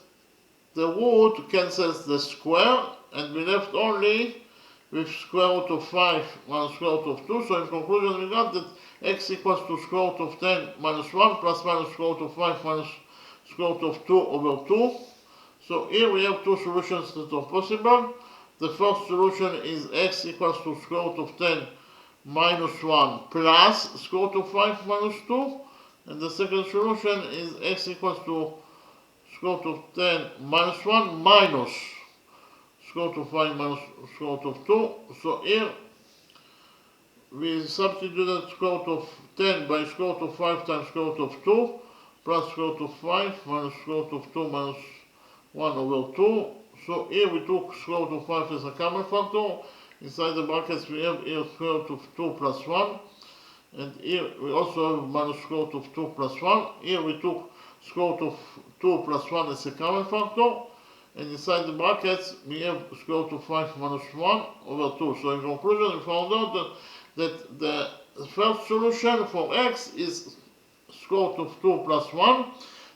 the root cancels the square, and we left only with square root of 5 minus square root of 2. So in conclusion we got that x equals to square root of 10 minus 1 plus minus square root of 5 minus square root of 2 over 2. So here we have two solutions that are possible. The first solution is x equals to square root of 10 minus 1 plus square root of 5 minus 2. And the second solution is x equals to square root of 10 minus 1 minus square root of 5 minus square root of 2. So here we substituted square root of 10 by square root of 5 times square root of 2 plus square root of 5 minus square root of 2 minus 1 over 2. So here we took square root of 5 as a common factor. Inside the brackets we have here square root of 2 plus 1. And here we also have minus square root of 2 plus 1. Here we took square root of 2 plus 1 as a common factor. And inside the brackets we have square root of 5 minus 1 over 2. So in conclusion we found out that the first solution for x is square root of 2 plus 1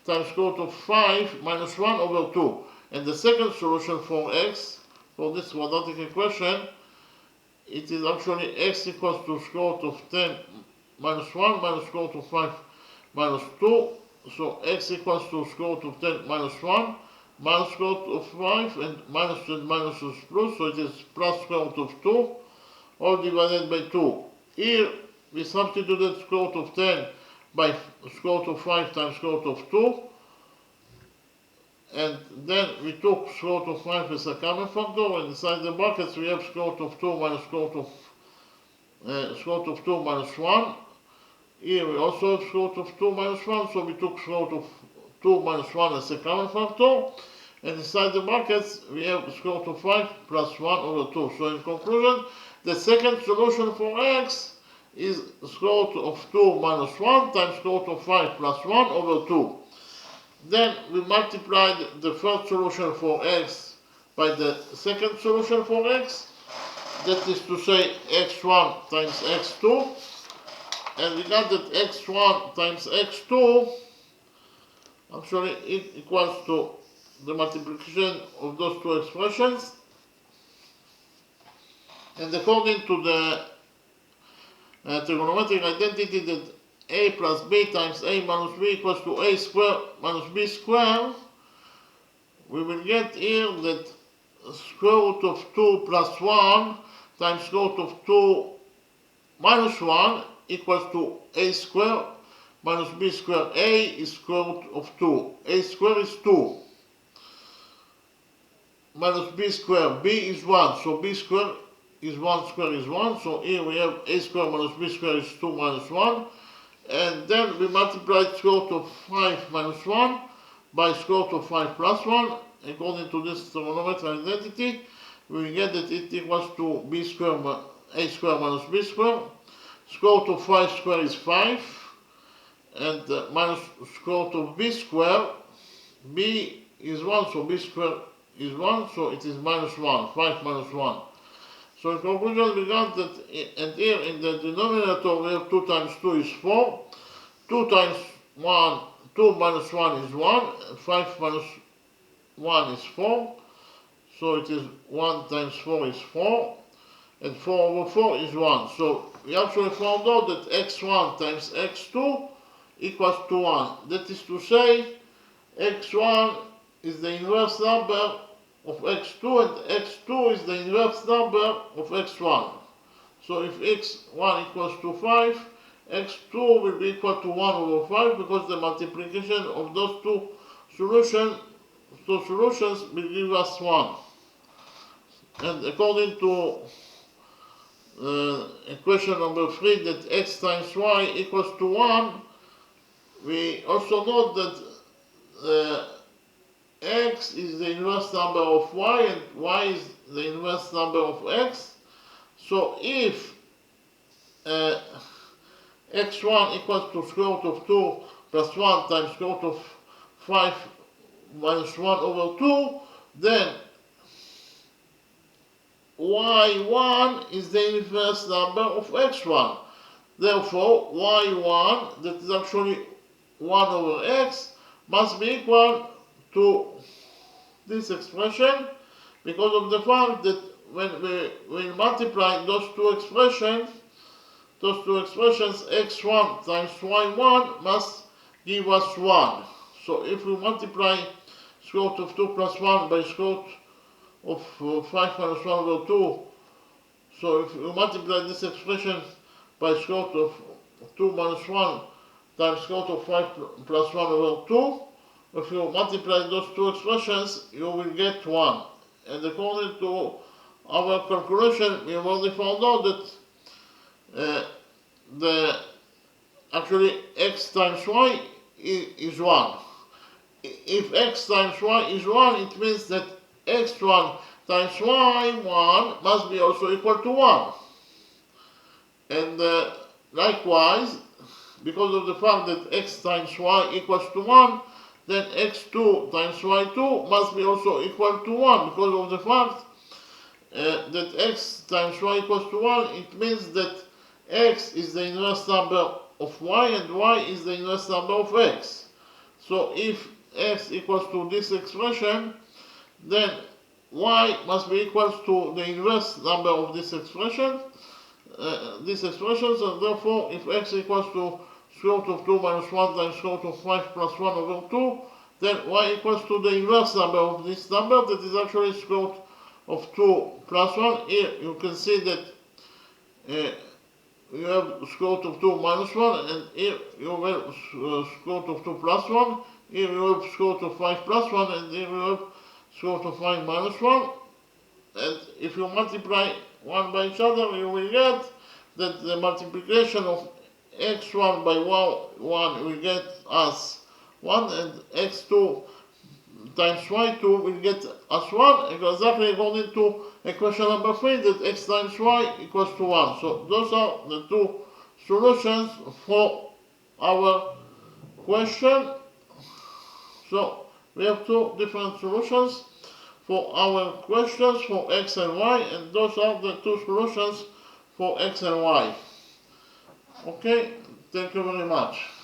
times square root of 5 minus 1 over 2. And the second solution for x, for this quadratic equation, it is actually x equals to square root of 10 minus 1 minus square root of 5 minus 2. So x equals to square root of 10 minus 1 minus square root of 5, and minus is plus, so it is plus square root of 2, all divided by 2. Here we substituted square root of 10 by square root of 5 times square root of 2, and then we took square root of 5 as a common factor, and inside the brackets we have square root of 2 minus square root of 2 minus 1. Here we also have square root of 2 minus 1, so we took square root of 2 minus 1 as a common factor, and inside the brackets we have square root of 5 plus 1 over 2. So in conclusion, the second solution for x is square root of 2 minus 1 times square root of 5 plus 1 over 2. Then we multiplied the first solution for x by the second solution for x, that is to say x1 times x2, and we got that x1 times x2 actually it equals to the multiplication of those two expressions, and according to the trigonometric identity that a plus b times a minus b equals to a squared minus b squared, we will get here that square root of 2 plus 1 times square root of 2 minus 1 equals to a squared minus b squared. A is square root of 2. A squared is 2. Minus b squared. B is 1. So b squared is 1 squared is 1. So here we have a squared minus b squared is 2 minus 1. And then we multiply square root of 5 minus 1 by square root of 5 plus 1. According to this trigonometric identity, we get that it equals to b squared, a squared minus b squared. Square root of 5 squared is 5, and minus square root of b squared. B is 1, so b squared is 1, so it is minus 1, 5 minus 1. So in conclusion, we got that, and here in the denominator we have 2 times 2 is 4, 2 times 1, 2 minus 1 is 1, 5 minus 1 is 4, so it is 1 times 4 is 4, and 4 over 4 is 1. So we actually found out that x1 times x2 equals to 1. That is to say, x1 is the inverse number of x2 and x2 is the inverse number of x1. So if x1 equals to 5, x2 will be equal to 1 over 5 because the multiplication of those two solutions will give us 1. And according to equation number 3 that x times y equals to 1, we also know that x is the inverse number of y and y is the inverse number of x. So if x1 equals to square root of 2 plus 1 times square root of 5 minus 1 over 2, then y1 is the inverse number of x1. Therefore, y1, that is actually 1 over x, must be equal to this expression because of the fact that when we multiply those two expressions, x1 times y1 must give us 1. So if we multiply square root of 2 plus 1 by square root of 5 minus 1 over 2, so if we multiply this expression by square root of 2 minus 1 times square root of 5 plus 1 over 2, if you multiply those two expressions, you will get 1. And according to our calculation, we have already found out that actually x times y is 1. If x times y is 1, it means that x1 times y1 must be also equal to 1. And likewise, because of the fact that x times y equals to 1, then x2 times y2 must be also equal to 1 because of the fact that x times y equals to 1, it means that x is the inverse number of y and y is the inverse number of x. So if x equals to this expression, then y must be equal to the inverse number of this expression, and therefore if x equals to square root of 2 minus 1 times square root of 5 plus 1 over 2, then y equals to the inverse number of this number, that is actually square root of 2 plus 1. Here you can see that you have square root of 2 minus 1, and here you have square root of 2 plus 1, here you have square root of 5 plus 1, and here you have square root of 5 minus 1. And if you multiply one by each other, you will get that the multiplication of x1 by y1 will get us 1, and x2 times y2 will get as 1, exactly according to equation number 3, that x times y equals to 1. So those are the two solutions for our question. So we have two different solutions for our questions for x and y, and those are the two solutions for x and y. Okay, thank you very much.